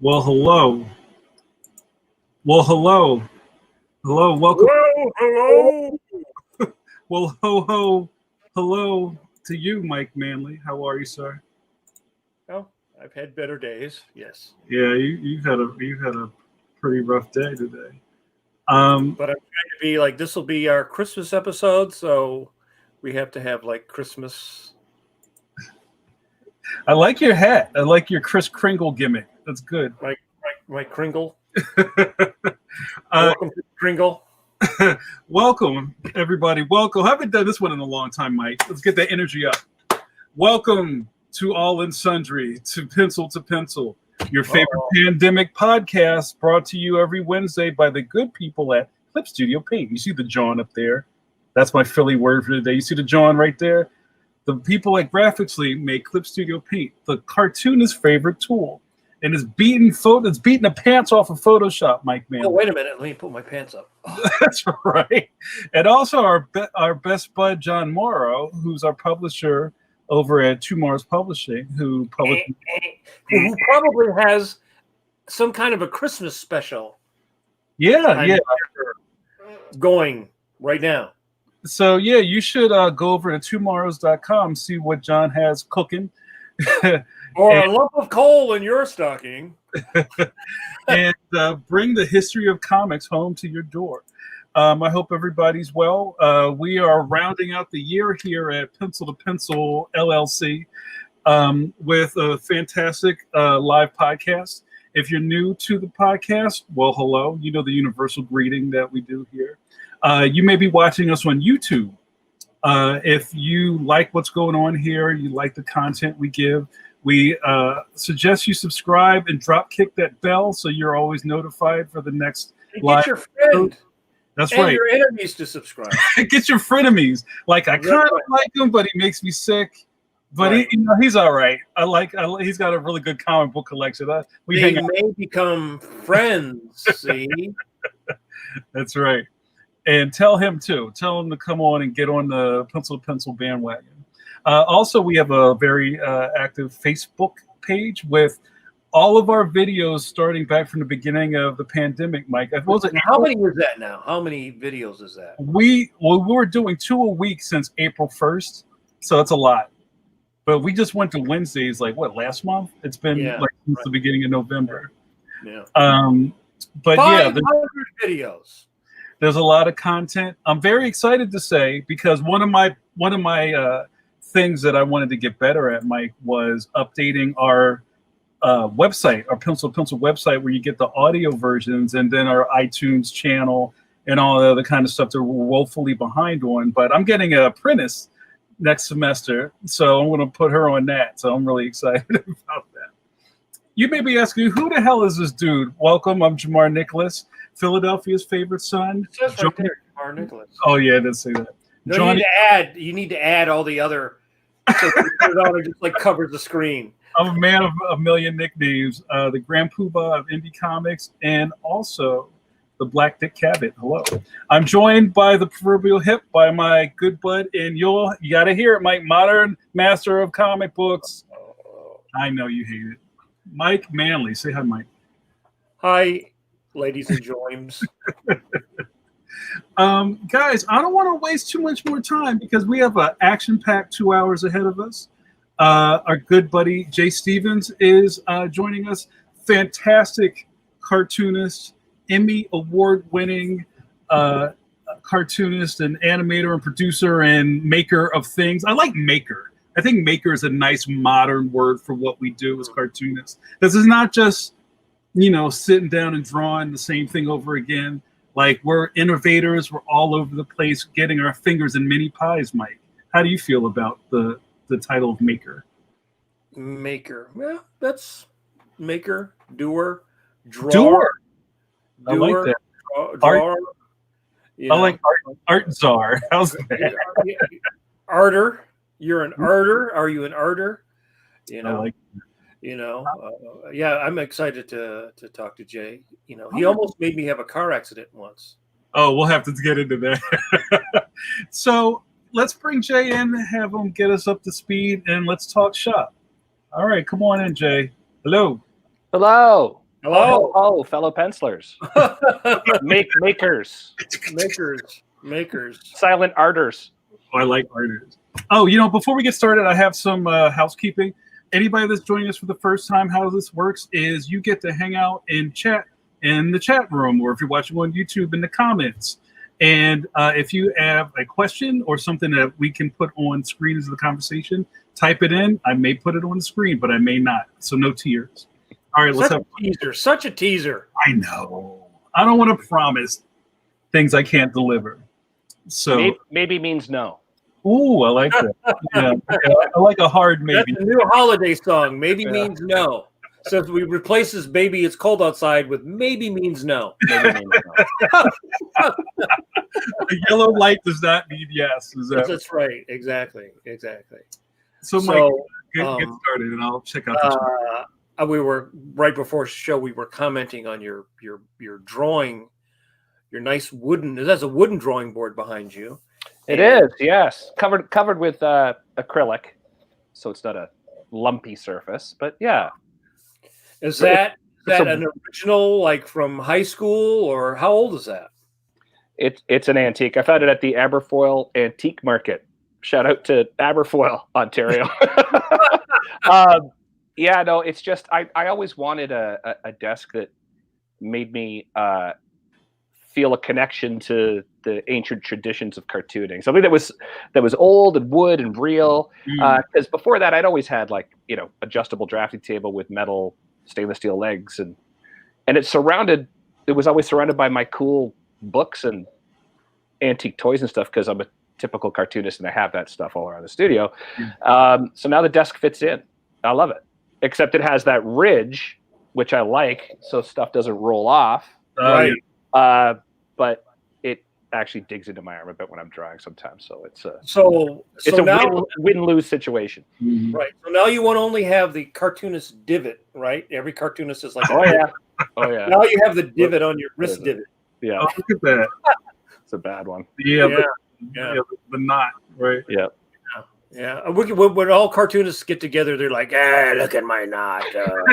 Well, hello. Well, hello. Hello, welcome. Whoa, hello. Well, ho. Hello to you, Mike Manley. How are you, sir? Oh, I've had better days. Yes. Yeah, you've had a pretty rough day today. But I'm trying to be like, this will be our Christmas episode, so we have to have like Christmas. I like your hat. I like your Kris Kringle gimmick. That's good. My Kringle. Uh, Welcome to Kringle. Welcome, everybody. Welcome. I haven't done this one in a long time, Mike. Let's get that energy up. Welcome to All and Sundry, to Pencil, your favorite pandemic podcast, brought to you every Wednesday by the good people at Clip Studio Paint. You see the John up there? That's my Philly word for today. You see the John right there? The people at Graphicsly make Clip Studio Paint the cartoonist's favorite tool. And it's beating the pants off of Photoshop, Mike Man. Oh, wait a minute. Let me put my pants up. That's right. And also our best bud, John Morrow, who's our publisher over at Two Mars Publishing, who probably has some kind of a Christmas special. Yeah. Going right now. So, yeah, you should go over to twomorrows.com, see what John has cooking. Or a lump of coal in your stocking. And bring the history of comics home to your door. I hope everybody's well. We are rounding out the year here at Pencil to Pencil LLC with a fantastic live podcast. If you're new to the podcast, well, hello. You know the universal greeting that we do here. You may be watching us on YouTube. If you like what's going on here, you like the content we give, we suggest you subscribe and drop kick that bell so you're always notified for the next live. Get your friend. That's and right. Your enemies to subscribe. Get your frenemies. Like, I kind of like him, but he makes me sick. But right. he's all right. He's got a really good comic book collection. They may become friends. See, that's right. And tell him too. Tell him to come on and get on the Pencil to Pencil bandwagon. Also, we have a very active Facebook page with all of our videos starting back from the beginning of the pandemic, Mike. How many was that now? How many videos is that? We were doing 2 a week since April 1st, so it's a lot. But we just went to Wednesdays, last month? It's been since the beginning of November. Yeah. But 500 videos. There's a lot of content. I'm very excited to say, because one of my things that I wanted to get better at, Mike, was updating our website, our Pencil to Pencil website, where you get the audio versions, and then our iTunes channel and all the other kind of stuff that we're woefully behind on. But I'm getting an apprentice next semester, so I'm going to put her on that. So I'm really excited about that. You may be asking, who the hell is this dude? Welcome, I'm Jamar Nicholas, Philadelphia's favorite son. It says right there, Jamar Nicholas. Oh yeah, I didn't say that. No, you need to add all the other. So you put it on and just covers the screen. I'm a man of a million nicknames. The Grand Poobah of indie comics, and also the Black Dick Cabot. Hello. I'm joined by the proverbial hip by my good bud, and you got to hear it, Mike, modern master of comic books. I know you hate it. Mike Manley. Say hi, Mike. Hi, ladies and joims. Guys, I don't want to waste too much more time because we have an action-packed 2 hours ahead of us. Our good buddy Jay Stevens is joining us. Fantastic cartoonist, Emmy award-winning cartoonist and animator and producer and maker of things. I like maker. I think maker is a nice modern word for what we do as cartoonists. This is not just, sitting down and drawing the same thing over again. Like, we're innovators. We're all over the place, getting our fingers in many pies, Mike. How do you feel about the title of maker? Maker. Well, that's maker, doer, drawer. I like that. Drawer. I like art czar. How's that? Arter. You're an arter. Are you an arter? I like that. Yeah, I'm excited to talk to Jay. He almost made me have a car accident once. Oh, we'll have to get into that. So let's bring Jay in, have him get us up to speed, and let's talk shop. All right, come on in, Jay. Hello. Hello. Hello. Oh, fellow pencilers. Makers. Silent arters. Oh, I like artists. Oh, before we get started, I have some housekeeping. Anybody that's joining us for the first time, how this works is you get to hang out and chat in the chat room, or if you're watching on YouTube, in the comments. And if you have a question or something that we can put on screen as the conversation, type it in. I may put it on the screen, but I may not. So no tears. All right, let's have a teaser. Such a teaser. I know. I don't want to promise things I can't deliver. So maybe means no. Ooh, I like that. Yeah, I like a hard maybe. That's a new holiday song. Maybe means no. So if we replace this "Baby, It's Cold Outside" with "Maybe means no." Maybe means no. The yellow light does not mean yes. That's right. Exactly. So Mike, get started, and I'll check out. We were right before the show. We were commenting on your drawing, your nice wooden. That's a wooden drawing board behind you. It is, yes, covered with acrylic, so it's not a lumpy surface. But yeah, is that an original, like from high school, or how old is that? It's an antique. I found it at the Aberfoyle Antique Market. Shout out to Aberfoyle, Ontario. Yeah, no, it's just I always wanted a desk that made me feel a connection to the ancient traditions of cartooning. Something that was old and wood and real. Because before that, I'd always had adjustable drafting table with metal stainless steel legs, and it was always surrounded by my cool books and antique toys and stuff, because I'm a typical cartoonist and I have that stuff all around the studio. So now the desk fits in. I love it. Except it has that ridge, which I like, so stuff doesn't roll off. Right. But it actually digs into my arm a bit when I'm drawing sometimes. So it's a win-lose situation. Mm-hmm. Right. So now you won't only have the cartoonist divot, right? Every cartoonist is like, oh yeah. Now you have the divot on your wrist divot. Yeah. Oh, look at that. It's a bad one. Yeah. The knot, right? Yeah. Yeah, when all cartoonists get together, they're like, look at my knot. Your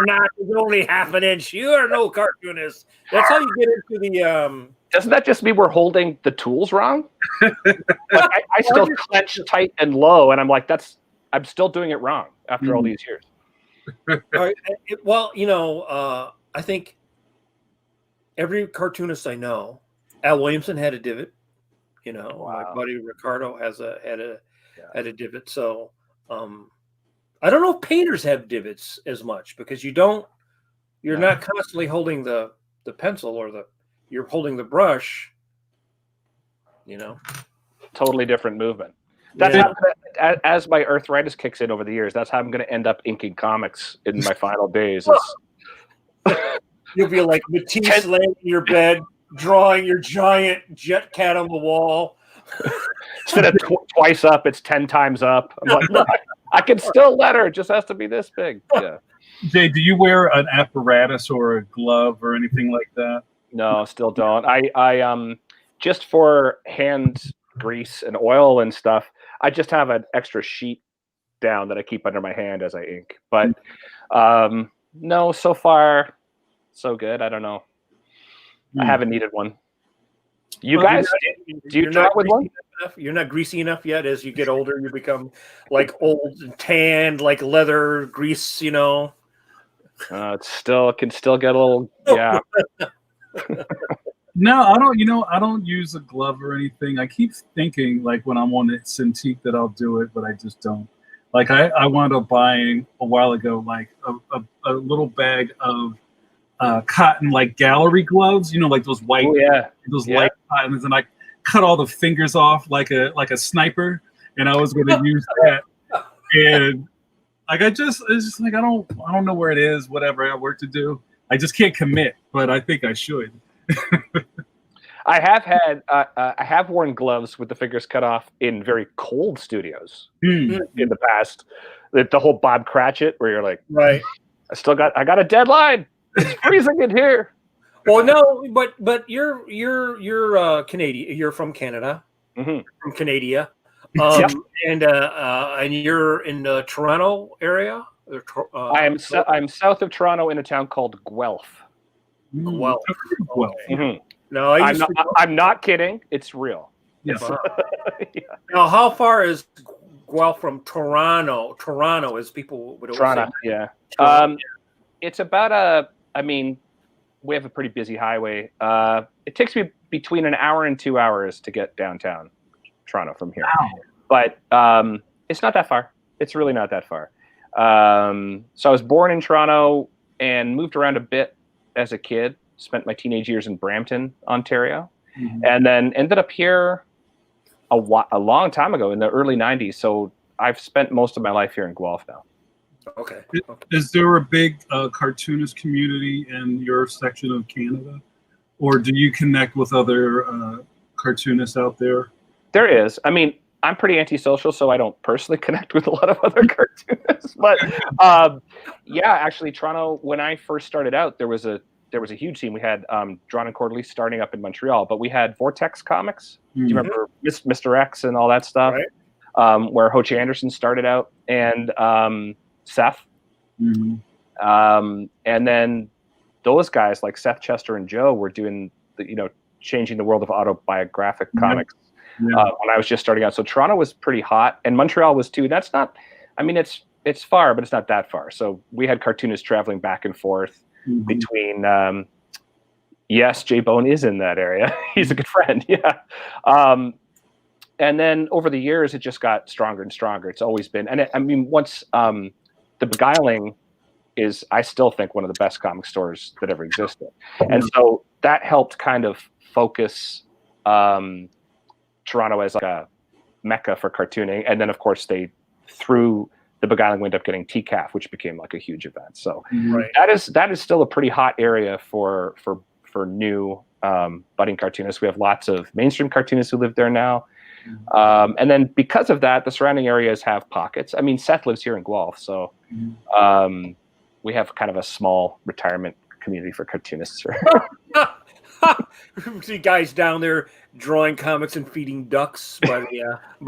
knot is only half an inch. You are no cartoonist. That's how you get into the... Doesn't that just mean we're holding the tools wrong? I still clench tight and low, and I'm like, I'm still doing it wrong after all these years. Well, I think every cartoonist I know, Al Williamson had a divot. My buddy Ricardo had a divot. So I don't know if painters have divots as much, because you're not constantly holding the pencil, or you're holding the brush. Totally different movement. That's how as my arthritis kicks in over the years, that's how I'm going to end up inking comics in my final days. You'll be like Matisse laying in your bed, drawing your giant JETCAT on the wall. Instead of twice up, it's 10 times up. I'm like, look, I can still letter. It just has to be this big. Yeah. Jay, do you wear an apparatus or a glove or anything like that? No, still don't. I just for hand grease and oil and stuff, I just have an extra sheet down that I keep under my hand as I ink. But no, so far, so good. I don't know. I haven't needed one. You guys, do you draw with one? You're not greasy enough yet. As you get older, you become like old and tanned, like leather grease. It can still get a little. Yeah. No, I don't. I don't use a glove or anything. I keep thinking, like, when I'm on the Cintiq, that I'll do it, but I just don't. Like I wound up buying a while ago, like a little bag of cotton, like gallery gloves, like those white, light cottons, and I cut all the fingers off like a sniper, and I was going to use that, and like it's just like I don't know where it is. Whatever, I have work to do. I just can't commit, but I think I should. I have worn gloves with the fingers cut off in very cold studios in the past. The whole Bob Cratchit, where you're like, right, I got a deadline. It's freezing in here. Well, no, but you're Canadian. You're from Canada, from Canada, and you're in the Toronto area. I'm south of Toronto in a town called Guelph. Guelph. Guelph. Okay. Mm-hmm. No, I'm not kidding. It's real. Yes. Yeah. Now, how far is Guelph from Toronto? Toronto, as people would always Toronto, say. yeah. Toronto. It's about we have a pretty busy highway. It takes me between an hour and 2 hours to get downtown Toronto from here. Wow. But it's not that far. It's really not that far. So I was born in Toronto and moved around a bit as a kid. Spent my teenage years in Brampton, Ontario, and then ended up here a long time ago in the early 90s. So I've spent most of my life here in Guelph now. Okay. Is there a big cartoonist community in your section of Canada? Or do you connect with other cartoonists out there? There is. I mean, I'm pretty antisocial, so I don't personally connect with a lot of other cartoonists. But yeah, actually, Toronto, when I first started out, there was a huge scene. We had Drawn and Quarterly starting up in Montreal, but we had Vortex Comics. Do you remember Mr. X and all that stuff? Right. Where Ho Chi Anderson started out, and Seth. And then those guys like Seth, Chester, and Joe were doing changing the world of autobiographic comics when I was just starting out. So Toronto was pretty hot, and Montreal was too. That's not, I mean, it's far, but it's not that far. So we had cartoonists traveling back and forth between. Yes, Jay Bone is in that area. He's a good friend. Yeah. And then over the years, it just got stronger and stronger. It's always been, and I mean, once the Beguiling is, I still think, one of the best comic stores that ever existed. And so that helped kind of focus Toronto as like a mecca for cartooning. And then, of course, through the Beguiling, we ended up getting TCAF, which became like a huge event. So that is still a pretty hot area for new budding cartoonists. We have lots of mainstream cartoonists who live there now. And then because of that, the surrounding areas have pockets. I mean, Seth lives here in Guelph, so we have kind of a small retirement community for cartoonists. See guys down there drawing comics and feeding ducks by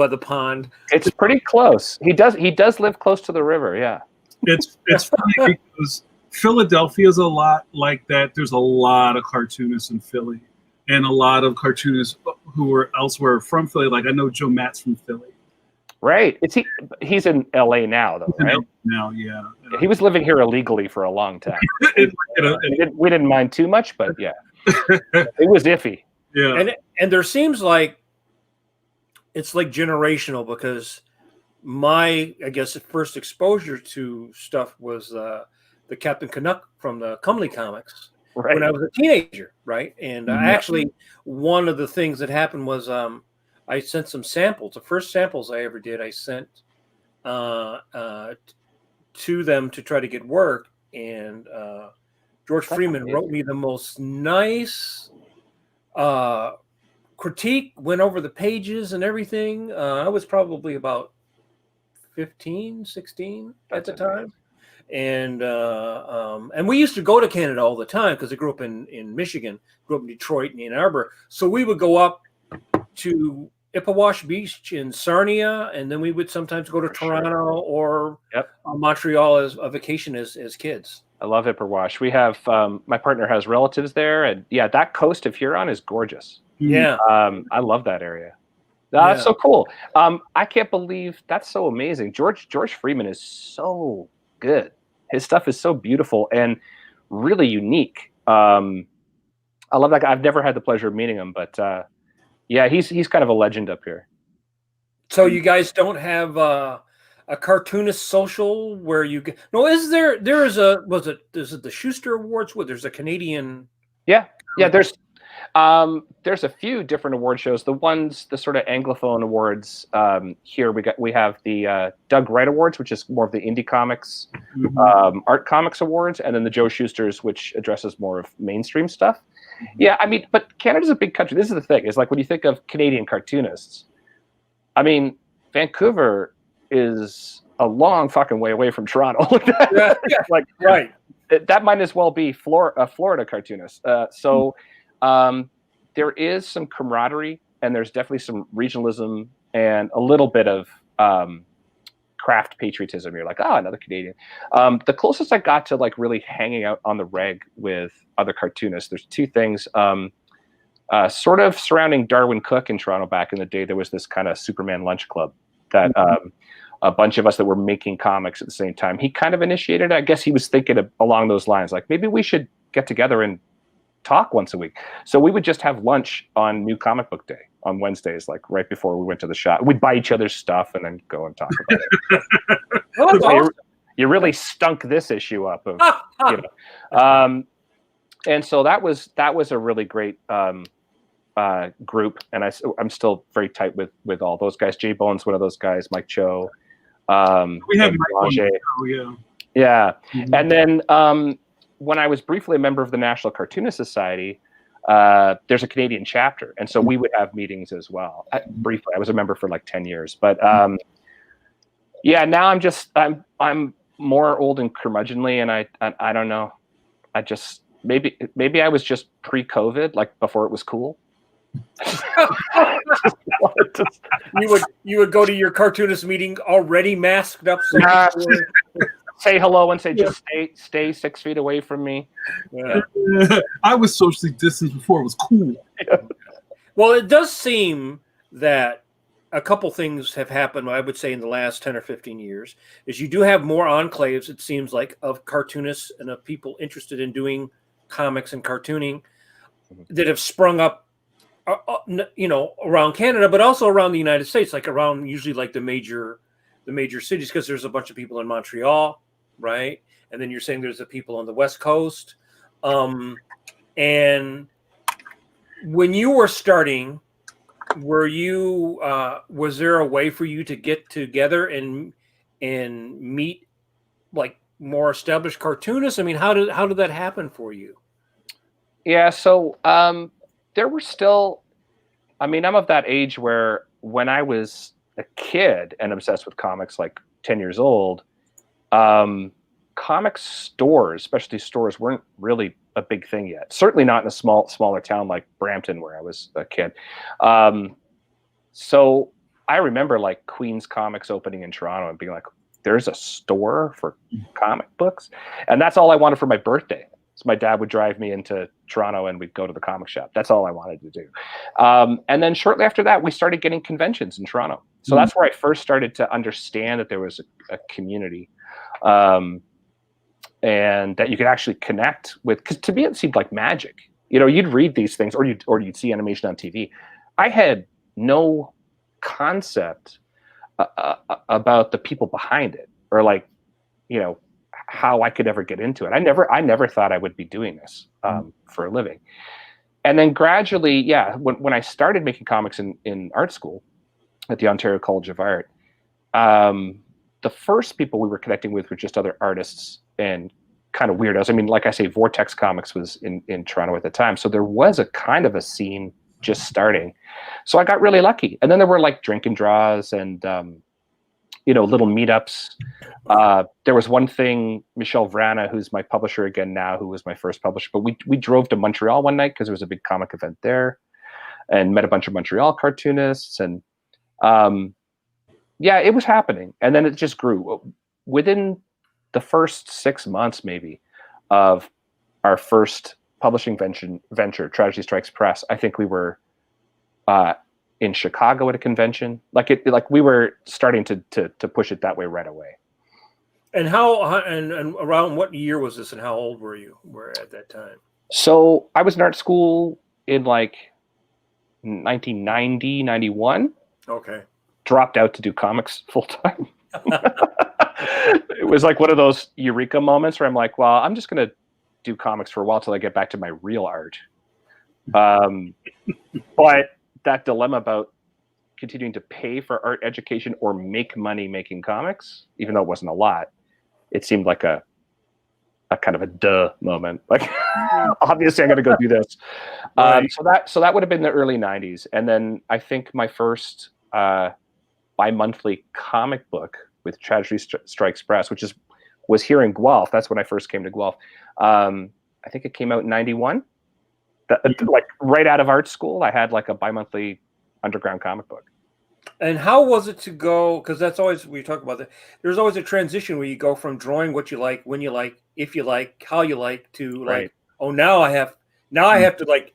the pond. It's pretty close. He does live close to the river. Yeah, it's funny because Philadelphia is a lot like that. There's a lot of cartoonists in Philly, and a lot of cartoonists who are elsewhere from Philly. Like I know Joe Matt's from Philly. Right. He's in LA now, though, right? Now, yeah. He was living here illegally for a long time. We didn't mind too much, but yeah, it was iffy. Yeah. And there seems like it's like generational, because my, I guess, first exposure to stuff was the Captain Canuck from the Cumley comics when I was a teenager, right? And actually, one of the things that happened was I sent some samples. The first samples I ever did, I sent to them to try to get work. And George Freeman wrote me the most nice critique, went over the pages and everything. I was probably about 15, 16 at the time. And we used to go to Canada all the time because I grew up in Michigan, grew up in Detroit and Ann Arbor. So we would go up to Ippawash Beach in Sarnia, and then we would sometimes go to Toronto or Montreal as a vacation as kids. I love Ippawash. We have my partner has relatives there, and yeah, that coast of Huron is gorgeous. Yeah, I love that area. That's so cool. I can't believe that's so amazing. George Freeman is so good. His stuff is so beautiful and really unique. I love that guy. I've never had the pleasure of meeting him, but yeah, he's kind of a legend up here. So you guys don't have a cartoonist social where you get? No, is there? There is a. Is it the Schuster Awards? There's a Canadian. Yeah. There's a few different award shows. The sort of Anglophone awards here. We have the Doug Wright Awards, which is more of the indie comics, art comics awards, and then the Joe Schuster's, which addresses more of mainstream stuff. Yeah, I mean, but Canada's a big country. This is the thing. Is like when you think of Canadian cartoonists, I mean, Vancouver is a long fucking way away from Toronto. That might as well be a Florida cartoonist. So there is some camaraderie, and there's definitely some regionalism and a little bit of craft patriotism. You're like, oh, another Canadian. The closest I got to like really hanging out on the reg with other cartoonists, there's two things. Sort of surrounding Darwin Cook in Toronto back in the day, there was this kind of Superman lunch club that a bunch of us that were making comics at the same time. He kind of initiated it. I guess he was thinking along those lines, like maybe we should get together and talk once a week. So we would just have lunch on New Comic Book Day on Wednesdays, like right before we went to the shop. We'd buy each other's stuff and then go and talk about it. Well, that's awesome. You really stunk this issue up. Of, you know. And so that was a really great group, and I'm still very tight with all those guys. Jay Bone's one of those guys. Mike Cho. We have Mike. Yeah. Mm-hmm. And then when I was briefly a member of the National Cartoonist Society, there's a Canadian chapter, and so we would have meetings as well. Briefly, I was a member for like 10 years, but yeah, now I'm more old and curmudgeonly, and I don't know. I just maybe I was just pre-COVID, like before it was cool. You would go to your cartoonist meeting already masked up. Say hello and say just stay 6 feet away from me. Yeah. I was socially distanced before it was cool. Yeah. Well, it does seem that a couple things have happened, I would say, in the last 10 or 15 years, is you do have more enclaves, it seems like, of cartoonists and of people interested in doing comics and cartooning that have sprung up, you know, around Canada, but also around the United States, like around usually like the major cities, because there's a bunch of people in Montreal, right? And then you're saying there's the people on the West Coast. And when you were starting, was there a way for you to get together and meet like more established cartoonists? I mean, how did that happen for you? Yeah, so there were still, I mean, I'm of that age where when I was a kid and obsessed with comics, like 10 years old, comic stores, specialty stores, weren't really a big thing yet. Certainly not in a smaller town like Brampton, where I was a kid. So I remember like Queen's Comics opening in Toronto and being like, there's a store for comic books? And that's all I wanted for my birthday. So my dad would drive me into Toronto and we'd go to the comic shop. That's all I wanted to do. And then shortly after that, we started getting conventions in Toronto. So that's where I first started to understand that there was a community and that you could actually connect with, because to me, it seemed like magic. You know, you'd read these things or you'd see animation on TV. I had no concept about the people behind it, or like, you know, how I could ever get into it. I never thought I would be doing this for a living. And then gradually, yeah, when I started making comics in art school at the Ontario College of Art, the first people we were connecting with were just other artists and kind of weirdos. I mean, like I say, Vortex Comics was in Toronto at the time. So there was a kind of a scene just starting. So I got really lucky. And then there were like drink and draws and, you know, little meetups. There was one thing, Michelle Vrana, who's my publisher again now, who was my first publisher, but we drove to Montreal one night because there was a big comic event there and met a bunch of Montreal cartoonists. And yeah, it was happening. And then it just grew. Within the first 6 months, maybe, of our first publishing venture, Tragedy Strikes Press, I think we were in Chicago at a convention. Like we were starting to push it that way right away. And and around what year was this, and how old were you at that time? So I was in art school in like 1990, 91. Okay. Dropped out to do comics full time. It was like one of those eureka moments where I'm like, well, I'm just going to do comics for a while till I get back to my real art. But that dilemma about continuing to pay for art education or make money making comics, even though it wasn't a lot, it seemed like a kind of a duh moment. Like, obviously I'm going to go do this. Right. So that would have been the early 90s. And then I think my first bi-monthly comic book with Tragedy Strikes Press, which was here in Guelph. That's when I first came to Guelph. I think it came out in 91. Like right out of art school, I had like a bi-monthly underground comic book. And how was it to go? Because that's always we talk about that. There's always a transition where you go from drawing what you like, when you like, if you like, how you like, to Right. like, oh, now I have to like,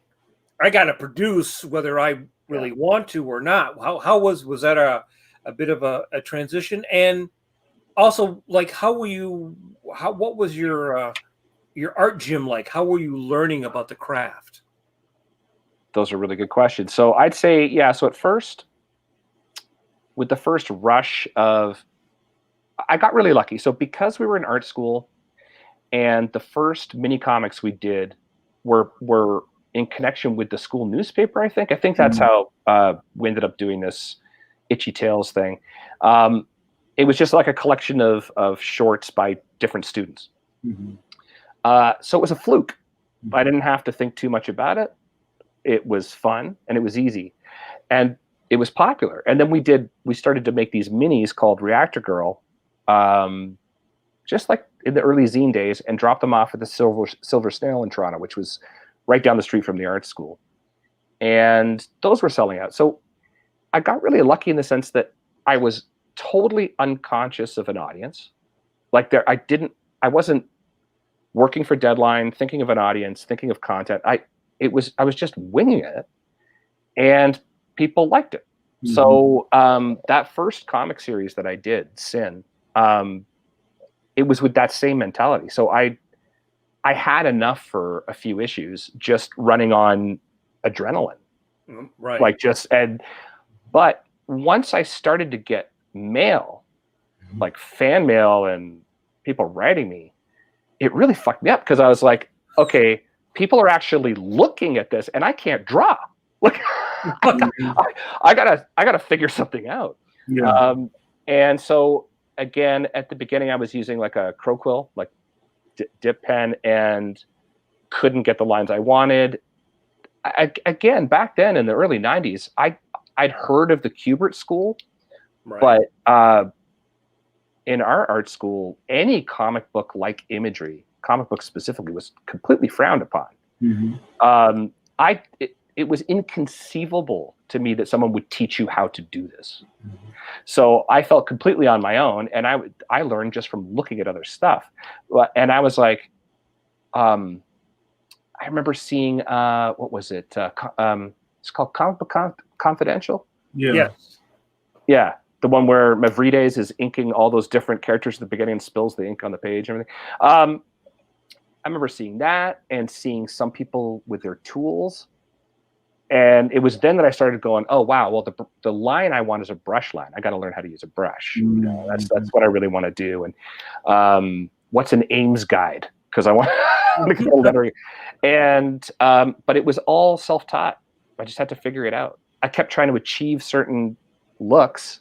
I got to produce whether I really want to or not. How was that a bit of a transition? And also, like, what was your art gym like? How were you learning about the craft? Those are really good questions. So I'd say, yeah, so at first, with the first rush of, I got really lucky. So because we were in art school and the first mini comics we did were in connection with the school newspaper, I think that's how we ended up doing this Itchy Tales thing. It was just like a collection of shorts by different students. So it was a fluke. I didn't have to think too much about it. It was fun and it was easy. And it was popular. And then we started to make these minis called Reactor Girl, just like in the early zine days, and drop them off at the Silver Snail in Toronto, which was right down the street from the art school. And those were selling out. So I got really lucky in the sense that I was totally unconscious of an audience. Like I wasn't working for deadline, thinking of an audience, thinking of content. I was just winging it, and people liked it. So that first comic series that I did, Sin, it was with that same mentality. So I had enough for a few issues just running on adrenaline. Right. Like but once I started to get mail, like fan mail and people writing me, it really fucked me up because I was like, okay, people are actually looking at this and I can't draw. Like I gotta figure something out. Yeah. And so again, at the beginning, I was using like a crow quill, like dip pen, and couldn't get the lines I wanted. Again, back then in the early 90s, I'd heard of the Kubert school, but in our art school, any comic book like imagery, comic book specifically, was completely frowned upon. It was inconceivable to me that someone would teach you how to do this. So I felt completely on my own, and I learned just from looking at other stuff. And I was like, I remember seeing what was it? It's called Comic Book Confidential. Yeah. Yeah, the one where Mavrides is inking all those different characters at the beginning and spills the ink on the page and everything. I remember seeing that and seeing some people with their tools. And it was then that I started going, oh, wow, well, the line I want is a brush line. I got to learn how to use a brush. You know, that's what I really want to do. And what's an Ames guide? Because I want to get a lettering. And but it was all self-taught. I just had to figure it out. I kept trying to achieve certain looks,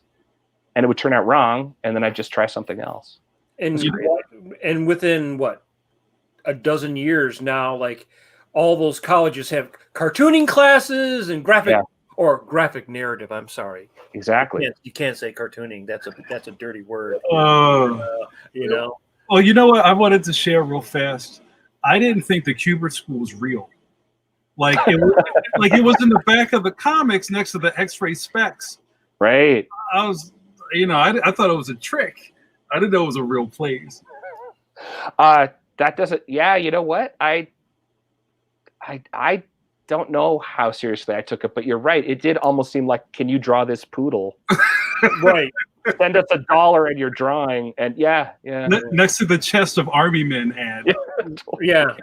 and it would turn out wrong, and then I'd just try something else. And within what, a dozen years now, like all those colleges have cartooning classes and graphic narrative. I'm sorry. Exactly. You can't say cartooning. That's a dirty word. You know. Well, you know what? I wanted to share real fast. I didn't think the Kubert school was real. Like it was in the back of the comics next to the X-ray specs. Right. I was, I thought it was a trick. I didn't know it was a real place. That doesn't. Yeah, you know what? I don't know how seriously I took it, but you're right. It did almost seem like, can you draw this poodle? Right. Send us $1 and you're drawing, and yeah. Next to the chest of army men ad. Yeah,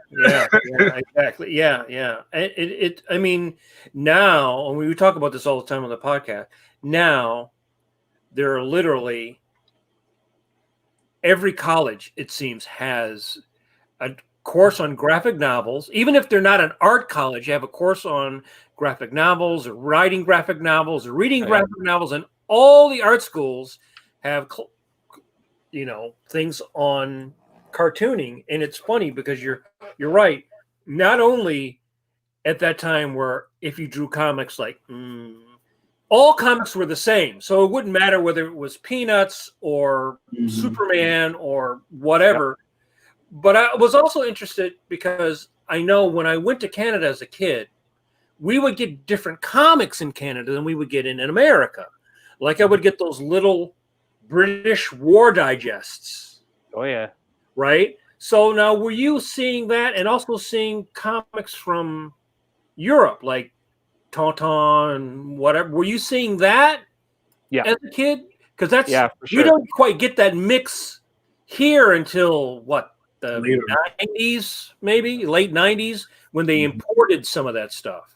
exactly. Yeah. I mean, now, and we talk about this all the time on the podcast. Now, there are literally every college, it seems, has a course on graphic novels. Even if they're not an art college, you have a course on graphic novels, or writing graphic novels, or reading graphic novels, and all the art schools have, things on cartooning. And it's funny because you're right. Not only at that time where if you drew comics like all comics were the same, so it wouldn't matter whether it was Peanuts or Superman or whatever. But I was also interested because I know when I went to Canada as a kid, we would get different comics in Canada than we would get in America. Like I would get those little British war digests. Oh yeah. Right. So now, were you seeing that, and also seeing comics from Europe, like Tonton and whatever? Were you seeing that as a kid? Because that's for sure. we don't quite get that mix here until what, the Later. 90s, maybe late 90s, when they imported some of that stuff.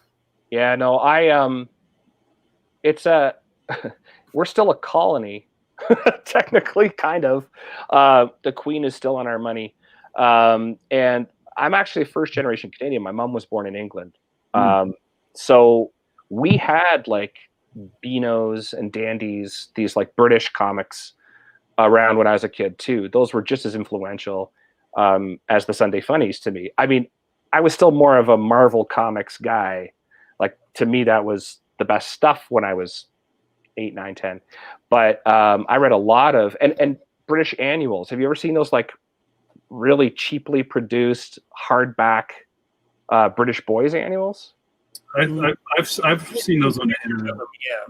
Yeah, no, it's we're still a colony, technically, kind of. The Queen is still on our money. And I'm actually a first generation Canadian. My mom was born in England. So we had like Beanos and Dandies, these like British comics around when I was a kid too. Those were just as influential as the Sunday Funnies to me. I mean, I was still more of a Marvel Comics guy. Like, to me, that was the best stuff when I was 8, 9, 10. But I read a lot of and British annuals. Have you ever seen those like really cheaply produced hardback British Boys annuals? I've seen those on the internet.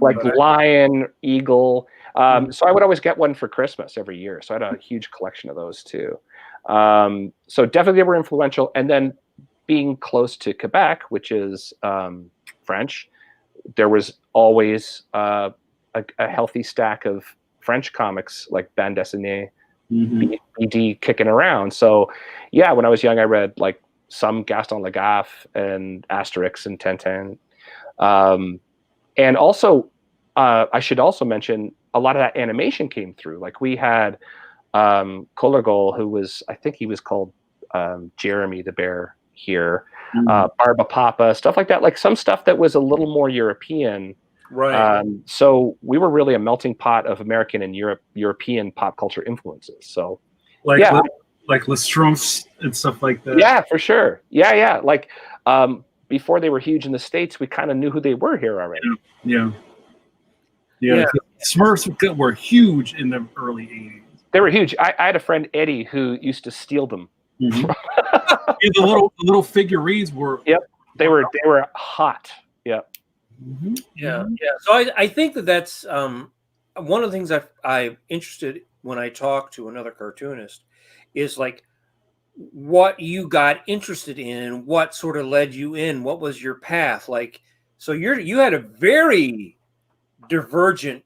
Like Lion, Eagle. So I would always get one for Christmas every year. So I had a huge collection of those too. So definitely they were influential. And then being close to Quebec, which is French, there was always a healthy stack of French comics like bande dessinée, BD kicking around. So yeah, when I was young, I read like some Gaston Lagaffe and Asterix and Tintin. And also, I should also mention a lot of that animation came through. Like we had Colorgol, who was, I think he was called Jeremy the Bear here, Barba Papa, stuff like that. Like some stuff that was a little more European. Right. So we were really a melting pot of American and European pop culture influences. So like Le Schtroumpfs and stuff like that. Yeah, for sure. Yeah. Like before they were huge in the States, we kind of knew who they were here already. Yeah. Smurfs were huge in the early 80s. They were huge. I had a friend, Eddie, who used to steal them. The little figurines were. Yep, they were hot. Yep. Yeah. So I think that's one of the things I'm interested when I talk to another cartoonist is like what you got interested in, what sort of led you in, what was your path like. So you had a very divergent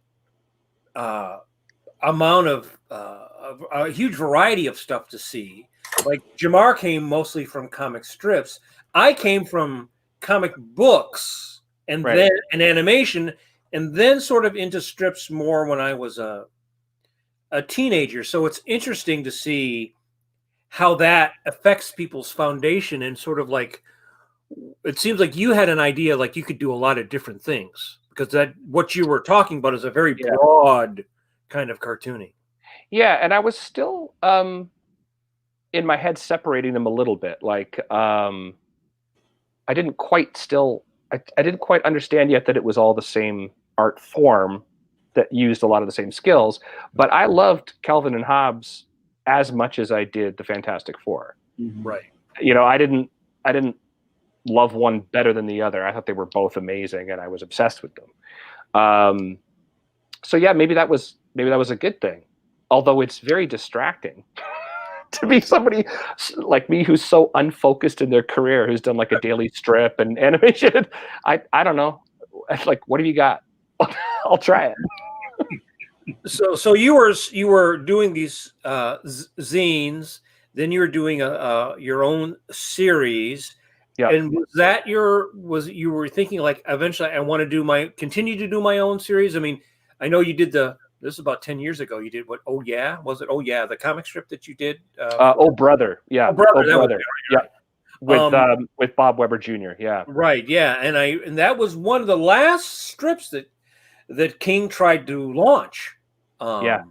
amount of a huge variety of stuff to see. Like Jamar came mostly from comic strips. I came from comic books and then an animation, and then sort of into strips more when I was a teenager. So it's interesting to see how that affects people's foundation, and sort of like it seems like you had an idea like you could do a lot of different things, because that what you were talking about is a very broad kind of cartooning. Yeah, and I was still in my head separating them a little bit. Like I didn't quite understand yet that it was all the same art form that used a lot of the same skills. But I loved Calvin and Hobbes as much as I did the Fantastic Four. Right. You know, I didn't love one better than the other. I thought they were both amazing, and I was obsessed with them. So yeah, maybe that was a good thing. Although it's very distracting to be somebody like me who's so unfocused in their career, who's done like a daily strip and animation. I don't know. Like, what have you got? I'll try it. So you were doing these zines, then you were doing your own series. Yeah. And you were thinking like eventually I want to continue to do my own series? I mean, I know you did this is about 10 years ago. You did what? Oh yeah, was it? Oh yeah, the comic strip that you did. Oh Brother, yeah. Oh Brother, yeah. With Bob Weber Jr. Yeah. Right. Yeah, and that was one of the last strips that King tried to launch. Yeah.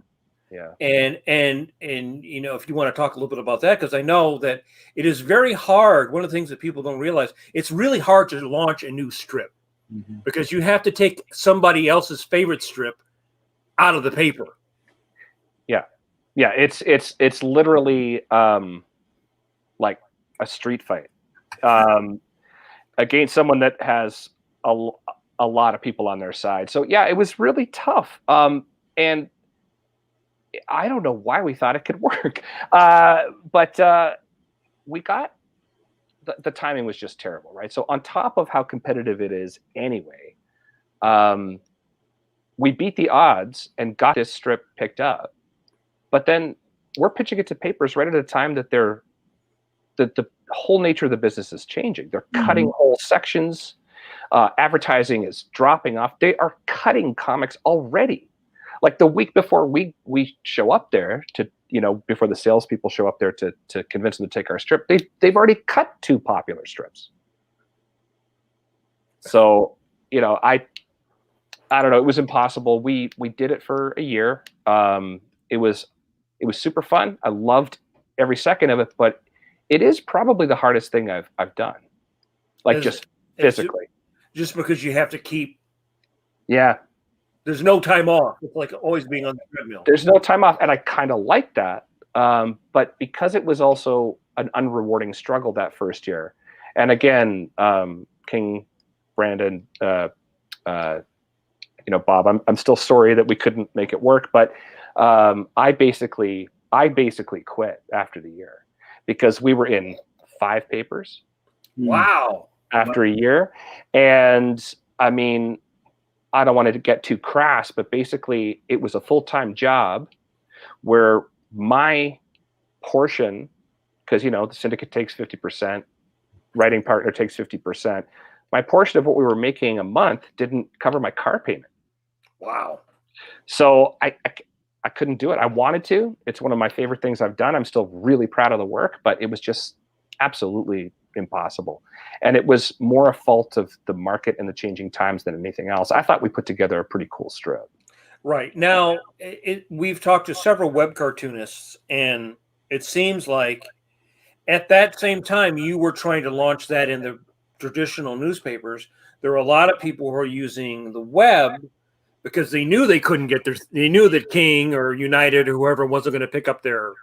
And you know, if you want to talk a little bit about that, because I know that it is very hard. One of the things that people don't realize, it's really hard to launch a new strip because you have to take somebody else's favorite strip out of the paper. Yeah. It's literally like a street fight against someone that has a lot of people on their side. So yeah, it was really tough. And I don't know why we thought it could work, but we got the timing was just terrible, right? So on top of how competitive it is anyway, we beat the odds and got this strip picked up. But then we're pitching it to papers right at a time that the whole nature of the business is changing. They're cutting whole sections. Advertising is dropping off. They are cutting comics already. Like the week before we show up there to, before the salespeople show up there to convince them to take our strip, they've already cut 2 popular strips. So, I don't know. It was impossible. We did it for a year. It was super fun. I loved every second of it, but it is probably the hardest thing I've done. Like just physically. Just because you have to keep. Yeah. There's no time off. It's like always being on the treadmill. There's no time off, and I kind of like that. But because it was also an unrewarding struggle that first year, and again, King, Brandon, Bob, I'm still sorry that we couldn't make it work, but I basically quit after the year because we were in 5 papers. Wow. After a year, and I mean, I don't want to get too crass, but basically it was a full-time job where my portion, because the syndicate takes 50%, writing partner takes 50%. My portion of what we were making a month didn't cover my car payment. Wow. So I couldn't do it. I wanted to. It's one of my favorite things I've done. I'm still really proud of the work, but it was just absolutely impossible. And it was more a fault of the market and the changing times than anything else. I thought we put together a pretty cool strip. Right. Now, we've talked to several web cartoonists, and it seems like at that same time you were trying to launch that in the traditional newspapers. There were a lot of people who are using the web because they knew they couldn't get they knew that King or United or whoever wasn't going to pick up their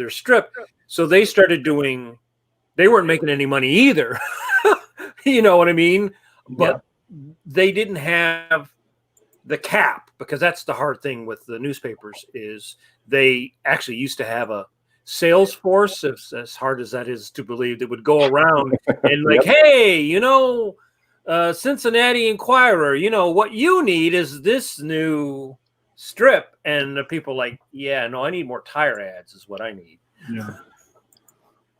strip. So they started doing. They weren't making any money either. You know what I mean? But they didn't have the cap, because that's the hard thing with the newspapers is they actually used to have a sales force, as hard as that is to believe, that would go around and like, hey, Cincinnati Enquirer, what you need is this new strip. And the people like, yeah, no, I need more tire ads is what I need.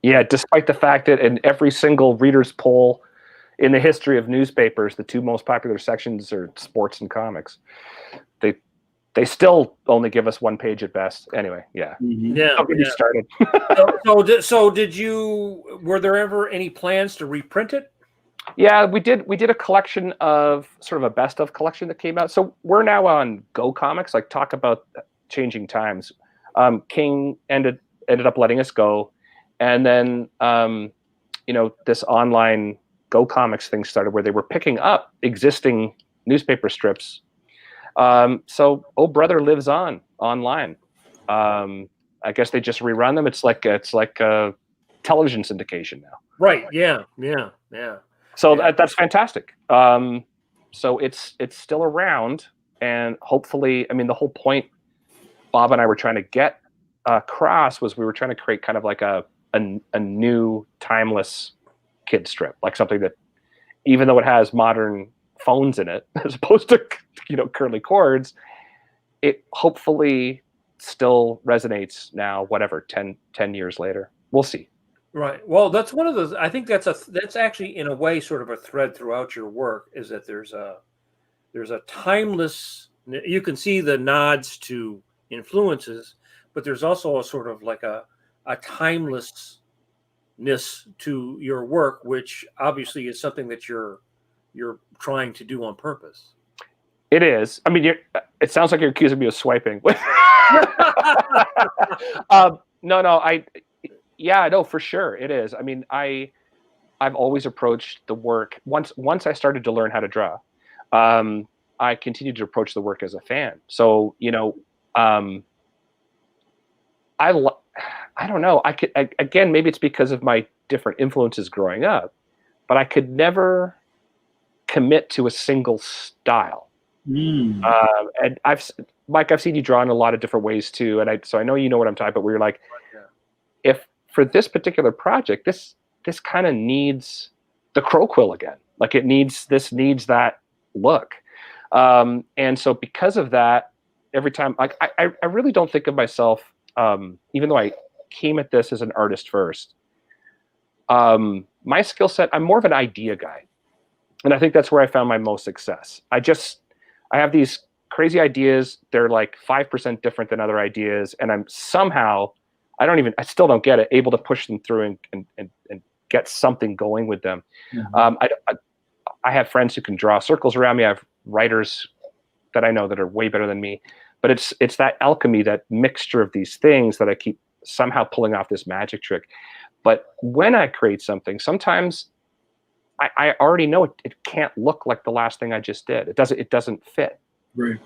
Yeah, despite the fact that in every single reader's poll in the history of newspapers, the 2 most popular sections are sports and comics. They still only give us 1 page at best. Anyway, yeah. Don't get me started. So did you? Were there ever any plans to reprint it? Yeah, we did. We did a collection of sort of a best of collection that came out. So we're now on Go Comics. Like, talk about changing times. King ended up letting us go. And then, this online Go Comics thing started where they were picking up existing newspaper strips. So Oh Brother lives on online. I guess they just rerun them. It's like a television syndication now. Right. Yeah. So that's fantastic. So it's still around, and hopefully, I mean, the whole point Bob and I were trying to get across was we were trying to create kind of like a new timeless kid strip, like something that, even though it has modern phones in it as opposed to curly cords, it hopefully still resonates now, whatever, 10 years later. We'll see. Right. Well, that's one of those. I think that's actually in a way sort of a thread throughout your work, is that there's a timeless. You can see the nods to influences, but there's also a sort of like a timelessness to your work, which obviously is something that you're trying to do on purpose. It is. I mean, it sounds like you're accusing me of swiping. No, for sure it is. I mean, I've always approached the work once I started to learn how to draw. I continued to approach the work as a fan. So, I don't know. Again, maybe it's because of my different influences growing up, but I could never commit to a single style. Mm. And Mike, I've seen you draw in a lot of different ways too, and so I know you know what I'm talking about. Where you're like, if for this particular project, this kind of needs the crow quill again. Like this needs that look. And so because of that, every time, like I really don't think of myself, even though I came at this as an artist first, my skill set, I'm more of an idea guy. And I think that's where I found my most success. I have these crazy ideas. They're like 5% different than other ideas. And I'm somehow, I still don't get it, able to push them through and get something going with them. Mm-hmm. I have friends who can draw circles around me. I have writers that I know that are way better than me. But it's that alchemy, that mixture of these things that I keep somehow pulling off this magic trick. But when I create something, sometimes I already know it can't look like the last thing I just did. It doesn't fit. Right.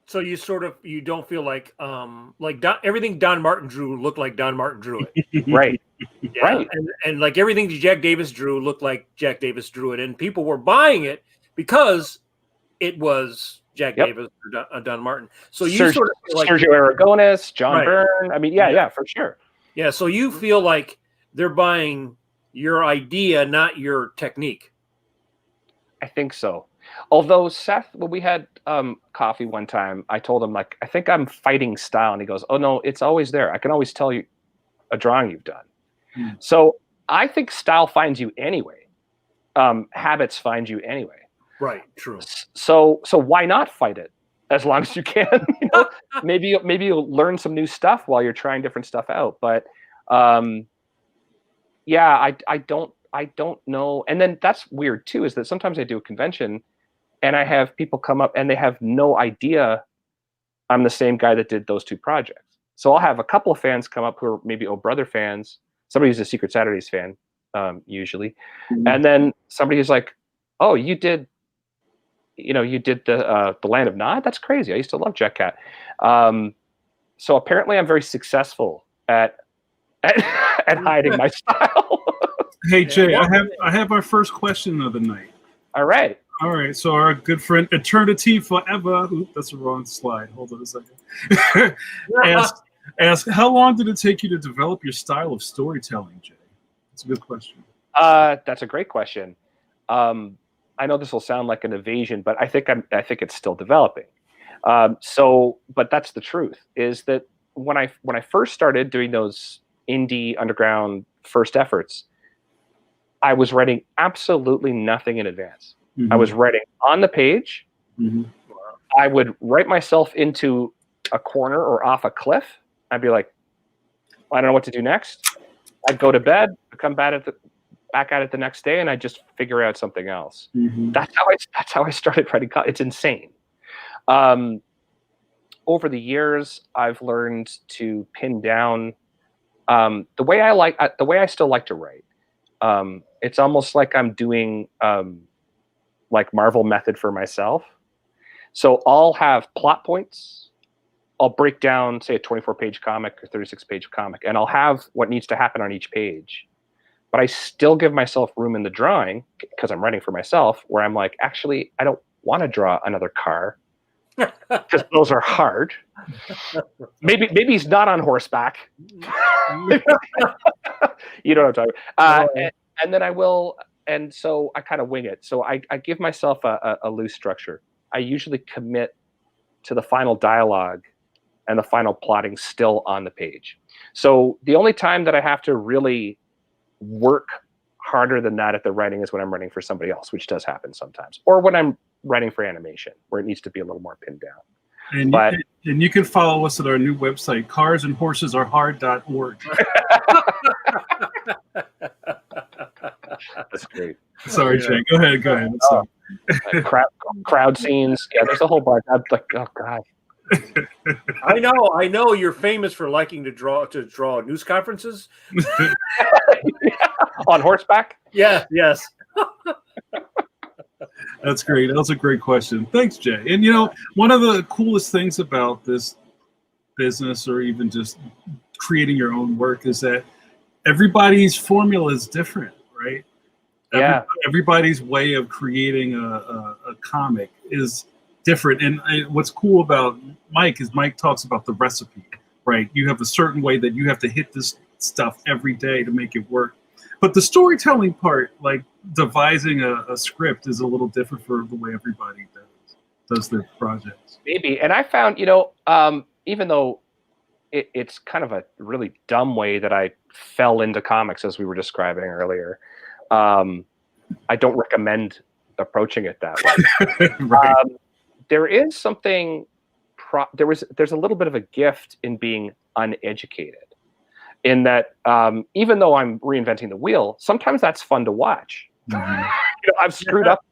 So you don't feel like everything Don Martin drew looked like Don Martin drew it. Right. Yeah. Right. And like everything Jack Davis drew looked like Jack Davis drew it, and people were buying it because it was Jack Davis or Don Martin. So you sort of feel like Sergio Aragonis, John Byrne. I mean, yeah, for sure. Yeah. So you feel like they're buying your idea, not your technique. I think so. Although Seth, when we had coffee one time, I told him, like, I think I'm fighting style. And he goes, oh, no, it's always there. I can always tell you a drawing you've done. So I think style finds you anyway. Habits find you anyway. Right. True. So why not fight it as long as you can? You know? maybe you'll learn some new stuff while you're trying different stuff out. But yeah, I don't know. And then that's weird too, is that sometimes I do a convention and I have people come up and they have no idea I'm the same guy that did those two projects. So I'll have a couple of fans come up who are maybe Oh Brother fans, somebody who's a Secret Saturdays fan, usually. Mm-hmm. And then somebody who's like, oh, you did the Land of Nod? That's crazy. I used to love JETCAT. So apparently I'm very successful at hiding my style. Hey Jay, I have our first question of the night. All right. So our good friend Eternity Forever, that's the wrong slide. Hold on a second. ask how long did it take you to develop your style of storytelling, Jay? That's a good question. That's a great question. I know this will sound like an evasion, but I think it's still developing. But that's the truth, is that when I first started doing those indie underground first efforts, I was writing absolutely nothing in advance. Mm-hmm. I was writing on the page. Mm-hmm. I would write myself into a corner or off a cliff. I'd be like, I don't know what to do next. I'd go to bed, come back at it the next day, and I just figure out something else. Mm-hmm. That's how I started writing. It's insane. Over the years, I've learned to pin down the way I still like to write. It's almost like I'm doing like Marvel method for myself. So I'll have plot points. I'll break down, say, a 24-page comic or 36-page comic, and I'll have what needs to happen on each page. But I still give myself room in the drawing, because I'm writing for myself, where I'm like, actually, I don't want to draw another car, because those are hard. Maybe he's not on horseback. You know what I'm talking about. And then I will, and so I kind of wing it. So I give myself a loose structure. I usually commit to the final dialogue and the final plotting still on the page. So the only time that I have to really work harder than that at the writing is when I'm writing for somebody else, which does happen sometimes, or when I'm writing for animation, where it needs to be a little more pinned down. And you can follow us at our new website, carsandhorsesareHard.org. That's great. Sorry, Jay. Go ahead. Crowd scenes. Yeah, there's a whole bunch. I'm like, oh god. I know you're famous for liking to draw news conferences. On horseback? Yeah, yes. That's great. That was a great question. Thanks, Jay. And one of the coolest things about this business, or even just creating your own work, is that everybody's formula is different, right? Everybody's way of creating a comic is different. And what's cool about Mike is Mike talks about the recipe, right? You have a certain way that you have to hit this stuff every day to make it work. But the storytelling part, like devising a script, is a little different for the way everybody does their projects. Maybe. And I found, even though it's kind of a really dumb way that I fell into comics, as we were describing earlier, I don't recommend approaching it that way. Right. There is something, there's a little bit of a gift in being uneducated, in that even though I'm reinventing the wheel, sometimes that's fun to watch. Mm-hmm. I've screwed up,